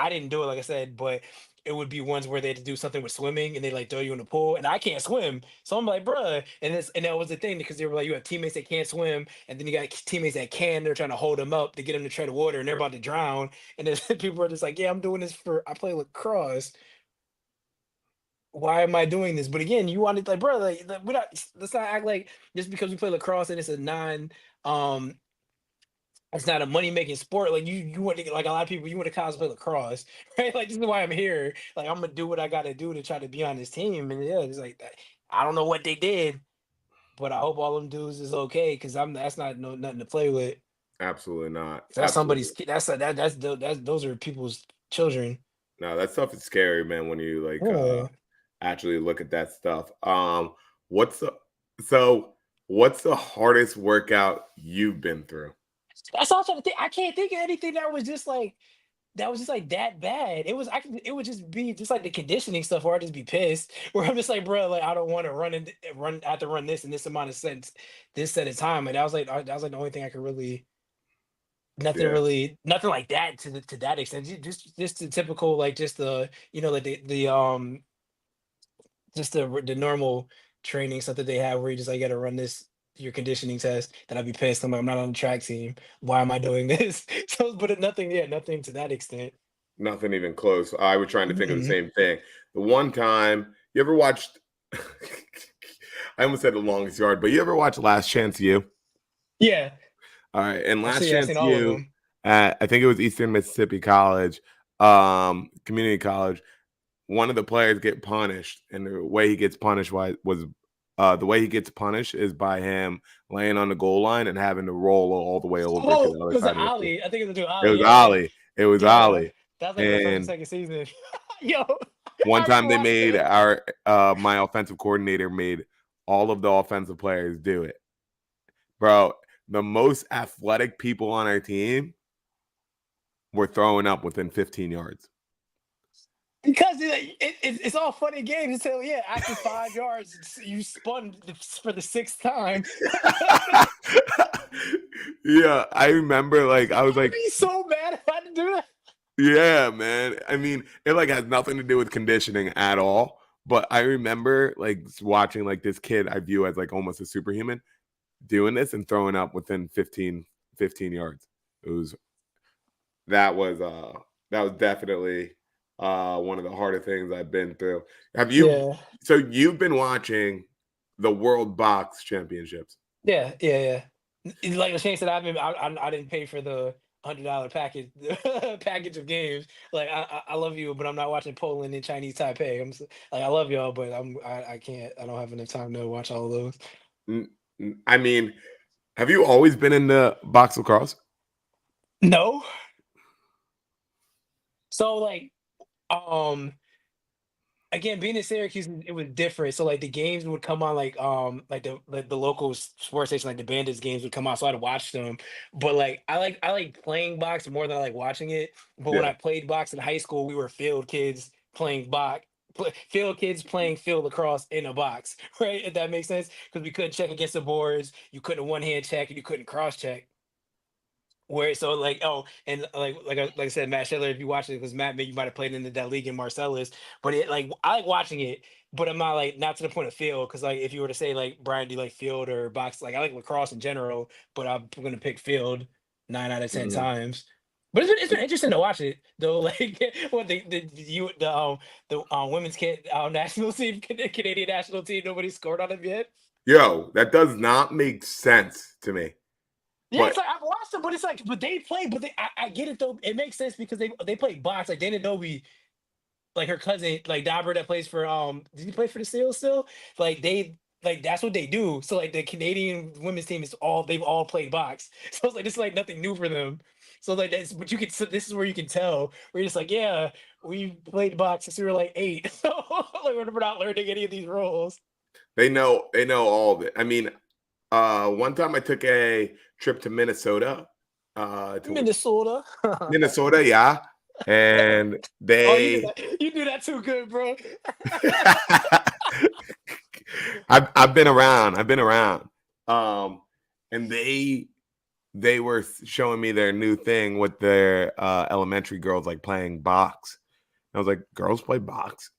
didn't do it like I said, but it would be ones where they had to do something with swimming and they like throw you in the pool and I can't swim. So I'm like, bruh. And that was the thing because they were like, you have teammates that can't swim and then you got teammates that can, they're trying to hold them up to get them to tread water and they're about to drown. And then people are just like, yeah, I'm doing this I play lacrosse. Why am I doing this? But again, you wanted like, bro, like we're not let's not act like just because we play lacrosse and it's a um it's not a money making sport. Like you want to like a lot of people, you want to cosplay lacrosse, right? Like this is why I'm here. Like I'm gonna do what I gotta do to try to be on this team. And yeah, it's like that. I don't know what they did, but I hope all them dudes is okay because that's not nothing to play with. Absolutely not. That's somebody's Absolutely. kid. That's those are people's children. No, that stuff is scary, man, when you like Yeah. actually look at that stuff. What's the so what's the hardest workout you've been through? That's all I'm trying to think. I can't think of anything that was just like that bad. It would just be just like the conditioning stuff where I'd just be pissed. Where I'm just like, bro, like I don't want to run I have to run this in this amount of sets this set of time. And that was like the only thing I could Yeah. nothing like that to that extent. Just the typical like just the like the just the normal training stuff that they have where you just like gotta run this your conditioning test, then I'd be pissed. I'm like, I'm not on the track team. Why am I doing this? So, but nothing, yeah, nothing to that extent. Nothing even close. I was trying to think of the Mm-mm. same thing. The one time you ever watched I almost said The Longest Yard, but you ever watch Last Chance U? Yeah, All right, and Last I've Chance seen all of U them. at I think it was Eastern Mississippi College, community college. One of the players get punished, and the way he gets punished was the way he gets punished is by him laying on the goal line and having to roll all the way over to Oh, the it other was side of the field. Ali. I think it was doing It Ali. was Yeah, Ollie. It was yeah. Ollie. That was like in the first and And second season. Yo, one I time they rewatched made it. our my offensive coordinator made all of the offensive players do it. Bro, the most athletic people on our team were throwing up within 15 yards. Because it's all fun and games until yeah, after 5 yards, you spun for the sixth time. Yeah, I remember like I was I'd like, be so mad if I had to do that. yeah, man. I mean, it like has nothing to do with conditioning at all. But I remember like watching like this kid I view as like almost a superhuman doing this and throwing up within 15 yards. It was that was uh that was definitely one of the harder things I've been through. Have you Yeah, so you've been watching the World Box Championships? yeah. Like the Shane said, I didn't pay for the $100 package package of games. Like I love you, but I'm not watching Poland and Chinese Taipei. Like I love y'all, but I can't. I don't have enough time to watch all of those. I mean, have you always been in the box lacrosse? No. So like um again, being in Syracuse, it was different. So like the games would come on like the local sports station, like the Bandits games would come on, so I'd watch them. But like I like playing box more than I like watching it. But when Yeah. I played box in high school, we were field kids playing box. field kids playing field lacrosse in a box, right? If that makes sense, because we couldn't check against the boards, you couldn't one hand check, and you couldn't cross check. Where so like and like I said, Matt Schiller, if you watch it, because Matt, you might have played in that league in Marcellus, but I like watching it, but I'm not like not to the point of field, because like if you were to say like Brian, do you like field or box? Like I like lacrosse in general, but I'm gonna pick field 9 out of 10 Mhm. times. But it's been interesting to watch it though. Like what the women's national team, Canadian national team, nobody scored on them yet. Yo, that does not make sense to me. Yeah, But it's like I've watched them, but it's like, but they play, but I get it though. It makes sense because they play box. Like Dana Dobie, like her cousin, like Dobber that plays for did he play for the Seals still? Like like that's what they do. So like the Canadian women's team is they've all played box. So it's like this is like nothing new for them. So like that's but you can so this is where you can tell where you're just like, yeah, we played box since we were like 8. So like we're not learning any of these roles. they know all of it. I mean, one time I took a trip to Minnesota. To Minnesota. Minnesota, yeah. And Oh, you did they that. You do that too good, bro. I've been around. And they were showing me their new thing with their elementary girls like playing box. I was like, girls play box?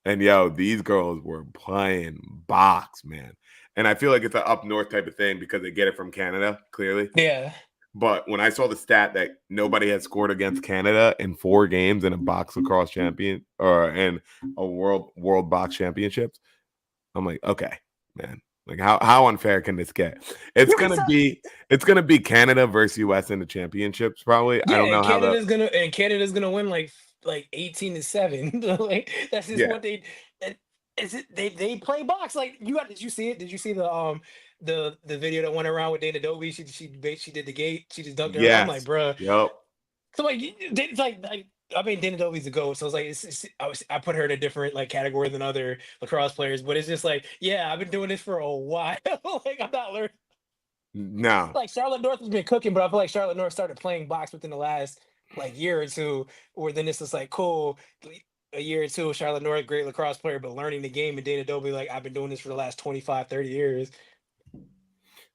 And yo, these girls were playing box, man. And I feel like it's an up north type of thing because they get it from Canada, clearly. Yeah. But when I saw the stat that nobody had scored against Canada in 4 games in a box lacrosse champion or in a world box championships, I'm like, okay, man. Like how unfair can this get? It's gonna be Canada versus US in the championships, probably. I Yeah, don't know and how Canada's gonna win like 18-7. Like that's just yeah. what they is it they play box. Like did you see it? Did you see the video that went around with Dana Dobie? She did the gate, she just dunked her. I'm like, Yes. bruh. Yep. So like it's like I mean Dana Dobie's a goat, so it's like I put her in a different like category than other lacrosse players, but it's just like, yeah, I've been doing this for a while. Like I'm not learning. No. Like Charlotte North has been cooking, but I feel like Charlotte North started playing box within the last like year or two, where then it's just like cool. A year or two, Charlotte North, great lacrosse player, but learning the game, and Dana Dobie, like I've been doing this for the last 25, 30 years.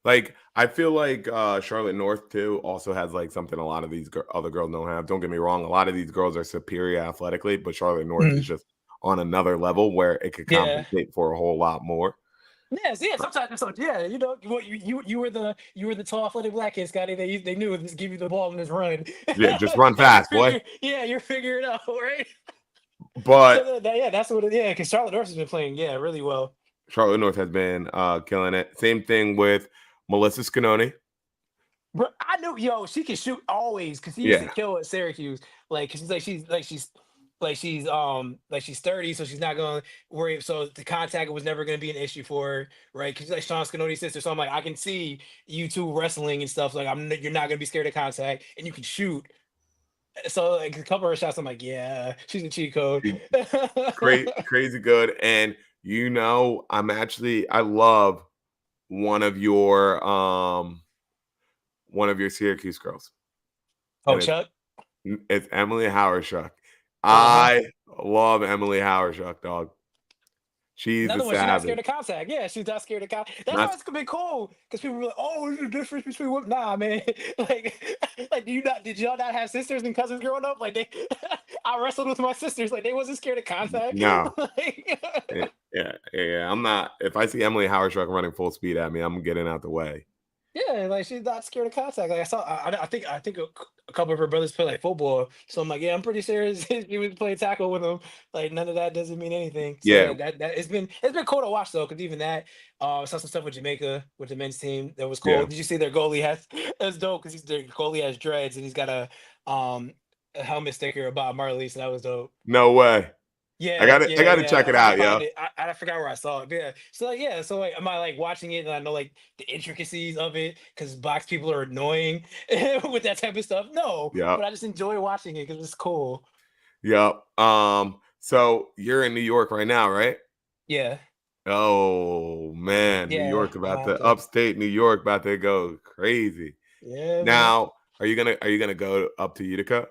Like I feel like Charlotte North too also has like something a lot of these other girls don't have. Don't get me wrong, a lot of these girls are superior athletically, but Charlotte North is Mhm. just on another level where it could Yeah. compensate for a whole lot more. Yes, yeah. Sometimes, yeah. You were the tall, athletic black kid, Scotty. They knew just give you the ball and just run. Yeah, just run And fast, boy. you're figuring it out, right? But So yeah, that's what it. Yeah, because Charlotte North has been playing, yeah, really well. Charlotte North has been killing it. Same thing with Melissa Scanoni. Bro, I knew, yo, she can shoot always because she used to Yeah. kill at Syracuse. Like, 'cause she's 30, so she's not gonna worry. So the contact was never gonna be an issue for her, right? Because she's like Sean Scanoni's sister. So I'm like, I can see you two wrestling and stuff. Like, you're not gonna be scared of contact, and you can shoot. So like a couple of her shots, I'm like, yeah, she's a cheat code. Crazy good. And I love one of your Syracuse girls. Oh, And Chuck. it's Emily Howerschuck. Uh-huh. I love Emily Howerschuck, dog. She's Another a one, she's not scared savage. of contact. Yeah, she's not scared of contact. That's why Not it's gonna be cool. Because people were like, oh, there's a difference between what nah, man. Like did y'all not have sisters and cousins growing up? Like I wrestled with my sisters, like they wasn't scared of contact. no. Like, Yeah. I'm not. If I see Emily Howerschuck running full speed at me, I'm getting out the way. yeah, like she's not scared of contact. Like I think a couple of her brothers play like football. So I'm like, yeah, I'm pretty sure she was playing tackle with them. Like none of that doesn't mean anything. So Yeah. yeah, that it's been cool to watch though, because even that saw some stuff with Jamaica with the men's team that was cool. Yeah. Did you see their goalie has that's dope because their goalie has dreads and he's got a helmet sticker about Marley, so that was dope. No way. Yeah, I gotta check it I out, found yo. it. I forgot where I saw it. But yeah. So like, yeah. So like, am I like watching it and I know like the intricacies of it because box people are annoying with that type of stuff? No, Yep. but I just enjoy watching it because it's cool. Yep. So you're in New York right now, right? Yeah. Oh man, New Yeah. York I'm about out to there. upstate New York about to go crazy. Yeah, man. Now, are you gonna go up to Utica?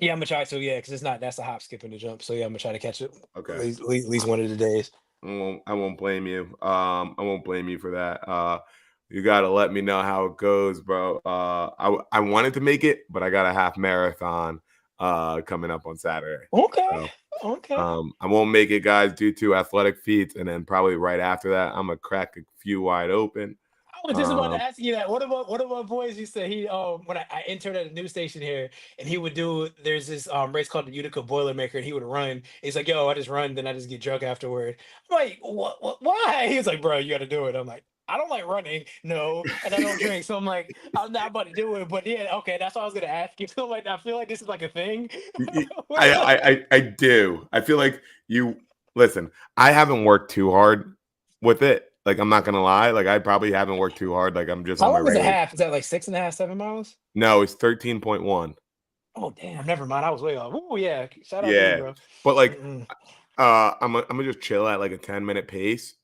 Yeah, I'm gonna try to. Yeah, because it's not. That's a hop, skip, and a jump. So yeah, I'm gonna try to catch it Okay. at least one of the days. I won't blame you. I won't blame you for that. You got to let me know how it goes, bro. I wanted to make it, but I got a half marathon coming up on Saturday. Okay. So, Okay. I won't make it, guys, due to athletic feats, and then probably right after that, I'm gonna crack a few wide open. I was just about to ask you that. What about boys used to he when I interned at a news station here and he would do there's this race called the Utica Boilermaker and he would run. He's like, yo, I just run, then I just get drunk afterward. I'm like, what why? He's like, bro, you gotta do it. I'm like, I don't like running, no, and I don't drink. So I'm like, I'm not about to do it. But yeah, okay, that's what I was gonna ask you. So like I feel like this is like a thing. I do. I feel like you listen. I haven't worked too hard with it. Like I'm not gonna lie. Like I probably haven't worked too hard. Like I'm just How on my long is a regular. half? Is that like 6.5, 7 miles? No, it's 13.1. Oh damn, never mind. I was way off. Oh yeah. Shout out to you, Yeah, bro. but like Mm-mm. I'm gonna just chill at like a 10-minute pace.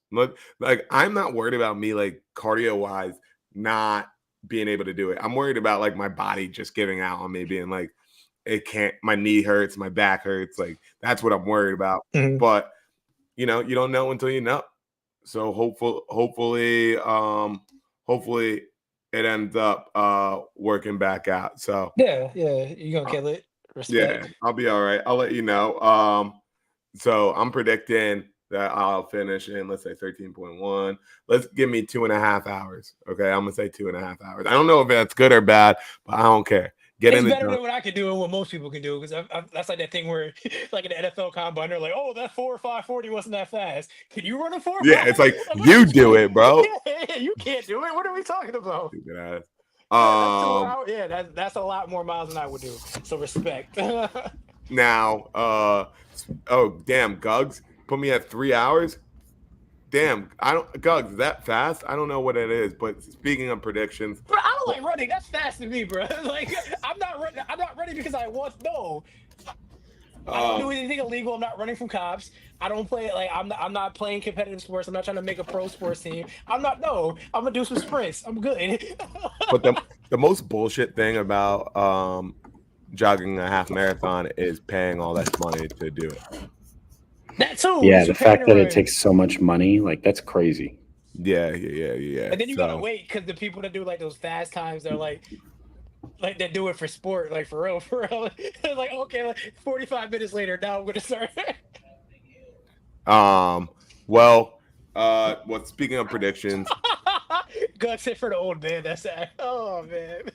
Like I'm not worried about me like cardio wise not being able to do it. I'm worried about like my body just giving out on me, being like it can't. My knee hurts, my back hurts. Like that's what I'm worried about. Mhm. But you don't know until you know. So hopefully it ends up working back out. So Yeah, you gonna kill it. yeah, Respect. I'll be all right. I'll let you know. So I'm predicting that I'll finish in, let's say 13.1. Let's give me 2.5 hours. Okay. I'm gonna say 2.5 hours. I don't know if that's good or bad, but I don't care. Get It's in the better done. than what I can do and what most people can do because that's like that thing where, like in the NFL combine, they're like, "Oh, that 4.5 40 wasn't that fast. Can you run a 4.5?" Yeah, it's like what you are do it, bro. Yeah, you can't do it. What are we talking about? Stupid ass. Yeah, that's 2 hours. Yeah, that's a lot more miles than I would do. So respect. Now, oh damn, Gugs put me at 3 hours. Damn, Gugs, is that fast? I don't know what it is, but speaking of predictions, Bro, I don't like running. That's fast to me, bro. Like I'm not running. I'm not running because I want. No, I don't do anything illegal. I'm not running from cops. I don't play like I'm not playing competitive sports. I'm not trying to make a pro sports team. I'm not. No, I'm gonna do some sprints. I'm good. but the most bullshit thing about jogging a half marathon is paying all that money to do it. That too. Yeah, the fact that it takes so much money, like that's crazy. Yeah. And then you gotta wait because the people that do like those fast times, they're like they do it for sport, like for real, for real. Like okay, like 45 minutes later, now I'm gonna start. Well, speaking of predictions, Guts hit for the old man. That's that. Oh man.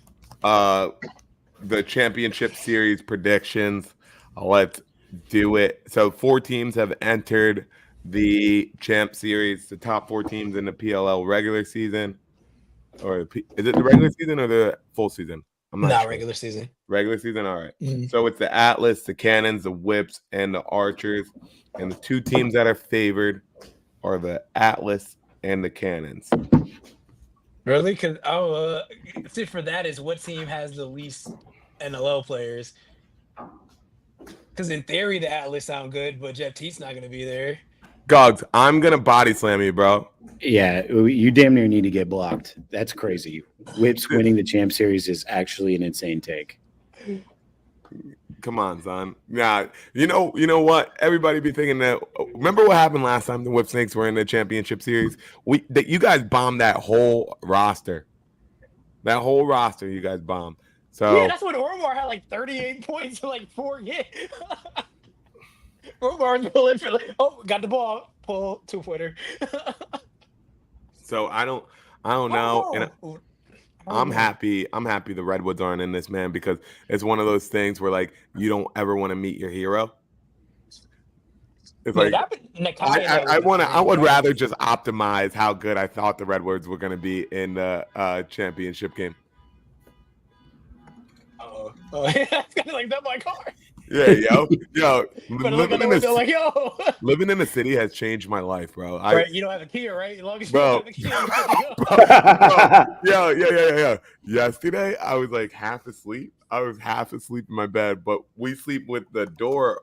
the championship series predictions. Let's do it. So 4 teams have entered the champ series. The top 4 teams in the PLL regular season, or is it the regular season or the full season? I'm not sure. Regular season. Regular season. All right. Mhm. So it's the Atlas, the Cannons, the Whips, and the Archers. And the 2 teams that are favored are the Atlas and the Cannons. Really? Because see, for that is what team has the least NLL players? Because in theory, the Atlas sound good, but Jeff Teat's not going to be there. Gogs, I'm gonna body slam you, bro. Yeah, you damn near need to get blocked. That's crazy. Whips winning the champ series is actually an insane take. Come on, son. Yeah, you know what? Everybody be thinking that. Remember what happened last time the Whip Snakes were in the championship series? You guys bombed that whole roster. That whole roster, you guys bombed. So yeah, that's when Ormar had like 38 points in like 4 games. Ormar's pulling for got the ball, pull 2-footer. So I don't know, and I'm happy the Redwoods aren't in this, man, because it's one of those things where like you don't ever want to meet your hero. It's like I would rather just optimize how good I thought the Redwoods were going to be in the championship game. Oh, it's kind of like that my car. Yeah, yo, living in the city has changed my life, bro. Right, you don't have a Kia, right? As long as bro, you don't have a Kia, yeah. Yesterday, I was like half asleep. I was half asleep in my bed, but we sleep with the door,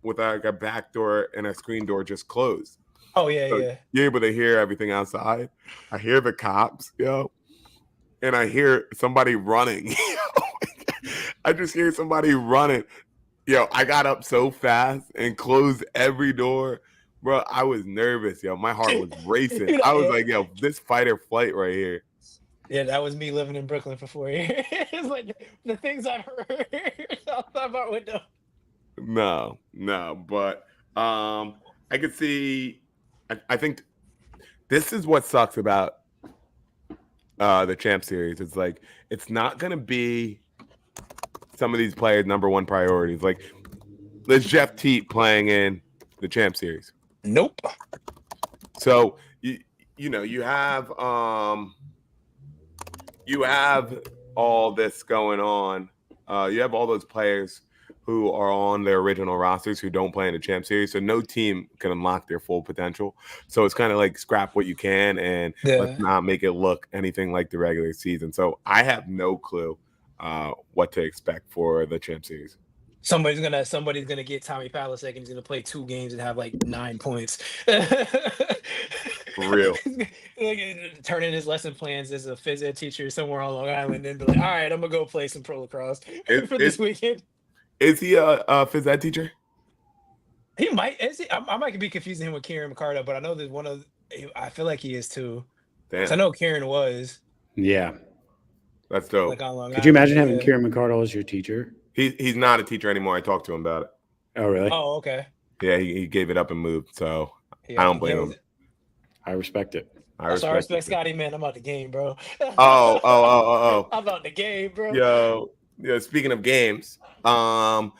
with like a back door and a screen door just closed. Oh yeah, so yeah. You're able to hear everything outside. I hear the cops, and I hear somebody running. I just hear somebody running. Yo, I got up so fast and closed every door. Bro, I was nervous, yo. My heart was racing. I was like, yo, this fight or flight right here. Yeah, that was me living in Brooklyn for 4 years. It's like the things I've heard outside my window. No, but I could see. I think this is what sucks about the Champ Series. It's like it's not gonna be some of these players' number one priorities. Like, there's Jeff Teat playing in the Champ Series. Nope. So you know you have all this going on. You have all those players who are on their original rosters who don't play in the Champ Series. So no team can unlock their full potential. So it's kind of like scrap what you can and let's not make it look anything like the regular season. So I have no clue what to expect for the Champ Series. Somebody's gonna get Tommy Palisek and he's gonna play 2 games and have like 9 points. For real. Like, turn in his lesson plans as a phys ed teacher somewhere on Long Island and be like, all right, I'm gonna go play some pro lacrosse for this weekend. Is he a phys ed teacher? He might. I might be confusing him with Kieran McCardo, but I know that I feel like he is too. Damn. I know Kieran was. Yeah. That's dope. Like on Long Could you Island, imagine having Kieran McCardle as your teacher? He's not a teacher anymore. I talked to him about it. Oh, really? Oh, okay. Yeah, he gave it up and moved. So Yeah, I don't blame him. I respect it. I respect Scotty, man. I'm out the game, bro. Oh. I'm out the game, bro. Yo, speaking of games, I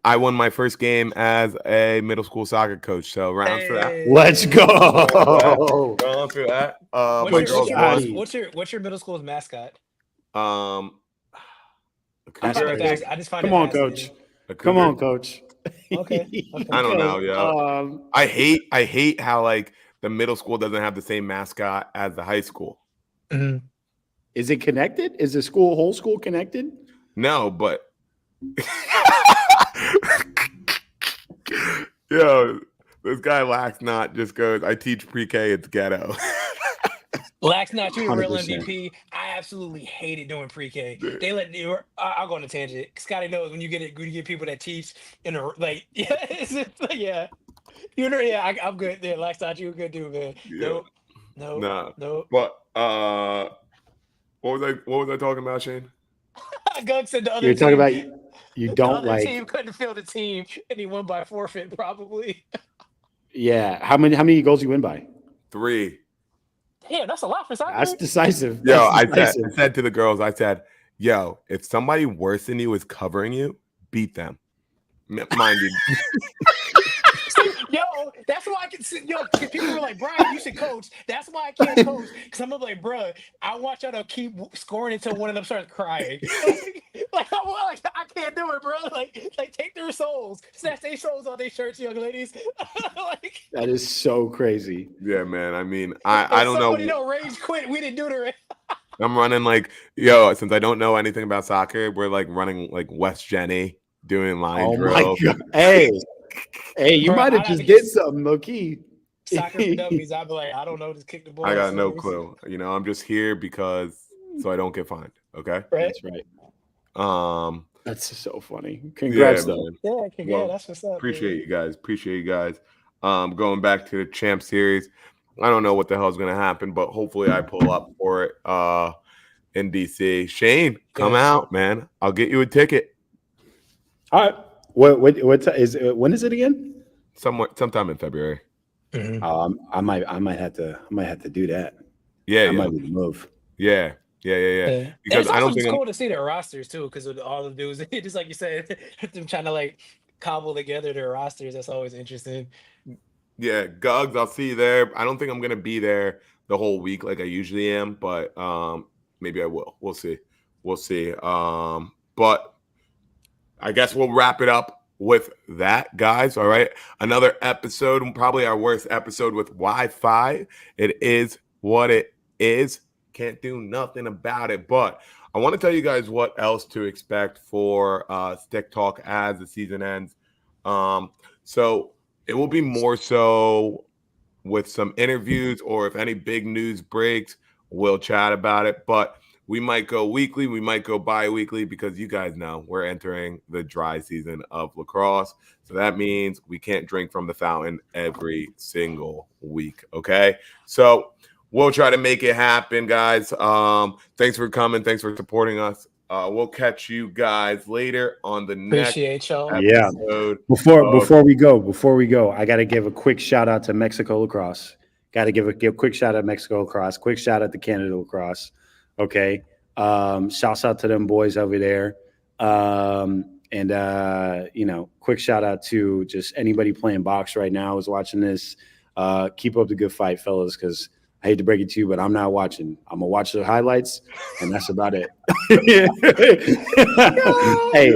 won my first game as a middle school soccer coach. So round for that. Let's go. Round for that. What's your middle school's mascot? Come Come on, coach. Come on, coach. Okay. I don't know, yo. I hate how like the middle school doesn't have the same mascot as the high school. Mm-hmm. Is it connected? Is the whole school connected? No, but yo, this guy Lax Not just goes, I teach pre-K, it's ghetto. Lax Not, you're a real 100%. MVP. I absolutely hated doing pre-K. They let you. I'll go on a tangent. Scotty knows when you get people that teach in a like. Yeah, it's just, like, yeah. You know, yeah. I'm good there. Lax Not, you a good dude, man. Yeah. No. But what was I talking about, Shane? Gug said the other. You're team, talking about you don't the other like. team couldn't field the team, and he won by forfeit probably. Yeah. How many goals you win by? 3. Damn, that's a lot for soccer. That's decisive. Yo, That's I said to the girls, I said, yo, if somebody worse than you is covering you, beat them. Mind you. Yo, that's why I can see. Yo, people were like, Brian, you should coach. That's why I can't coach. Because I'm like, bro, I want y'all to keep scoring until one of them starts crying. I can't do it, bro. Like take their souls, snatch their souls on their shirts, young ladies. That is so crazy. Yeah, man. I mean, I don't know. Somebody don't rage quit. We didn't do the. I'm running like, yo, since I don't know anything about soccer, we're like running like West Jenny doing line drill. My God. Hey, you might have just did something, low key. Soccer for dummies. I'd be like, I don't know, just kick the ball. I got no clue. You know, I'm just here because so I don't get fined. Okay. Right? That's right. That's so funny. Congrats, though. Yeah, well, that's what's up. Appreciate you guys. Going back to the Champ Series, I don't know what the hell is going to happen, but hopefully I pull up for it in DC. Shane, come out, man. I'll get you a ticket. All right. When is it again? Sometime in February. Mm-hmm. I might have to do that. Yeah, I might be the move. Yeah. Because I don't think it's cool to see their rosters too, because of all the dudes, just like you said, them trying to like cobble together their rosters. That's always interesting. Yeah, Gugs, I'll see you there. I don't think I'm gonna be there the whole week like I usually am, but maybe I will. We'll see. But I guess we'll wrap it up with that, guys. All right. Another episode, probably our worst episode with Wi-Fi. It is what it is. Can't do nothing about it. But I want to tell you guys what else to expect for Stick Talk as the season ends. So it will be more so with some interviews, or if any big news breaks, we'll chat about it. But We might go weekly, we might go bi-weekly, because you guys know we're entering the dry season of lacrosse. So that means we can't drink from the fountain every single week. Okay. So we'll try to make it happen, guys. Thanks for coming. Thanks for supporting us. We'll catch you guys later on the next Appreciate y'all. episode. Before we go, I got to give a quick shout out to Mexico Lacrosse. Got to give a quick shout out to Mexico Lacrosse. Quick shout out to Canada Lacrosse. Okay. Shouts out to them boys over there. Quick shout out to just anybody playing box right now is watching this. Keep up the good fight, fellas, because I hate to break it to you, but I'm not watching. I'm going to watch the highlights, and that's about it. Hey,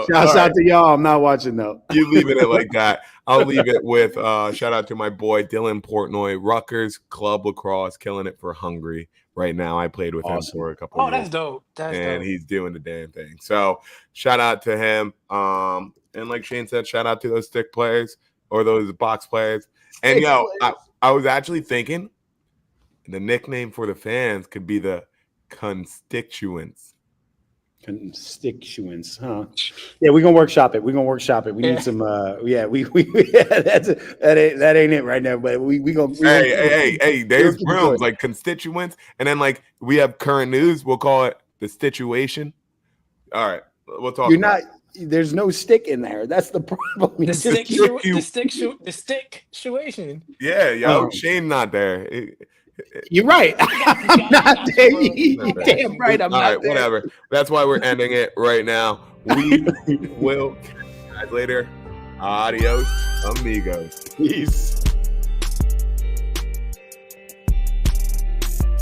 shouts out to y'all. I'm not watching, though. You leaving it like that. I'll leave it with shout out to my boy Dylan Portnoy, Rutgers Club Lacrosse, killing it for Hungary right now. I played with him for a couple of years. That's dope. And he's doing the damn thing. So shout out to him. And like Shane said, shout out to those stick players or those box players. And I was actually thinking the nickname for the fans could be the constituents. Constituents, huh? Yeah, we're gonna workshop it. We need some that ain't it right now, but we gonna hey, there's rooms like constituents, and then like we have current news, we'll call it the situation. All right, we'll talk. There's no stick in there. That's the problem. The stick situation. Yeah, Shane not there. You're right. I'm not there. Damn right. I'm not there. Whatever. That's why we're ending it right now. We will catch you guys later. Adios, amigos. Peace.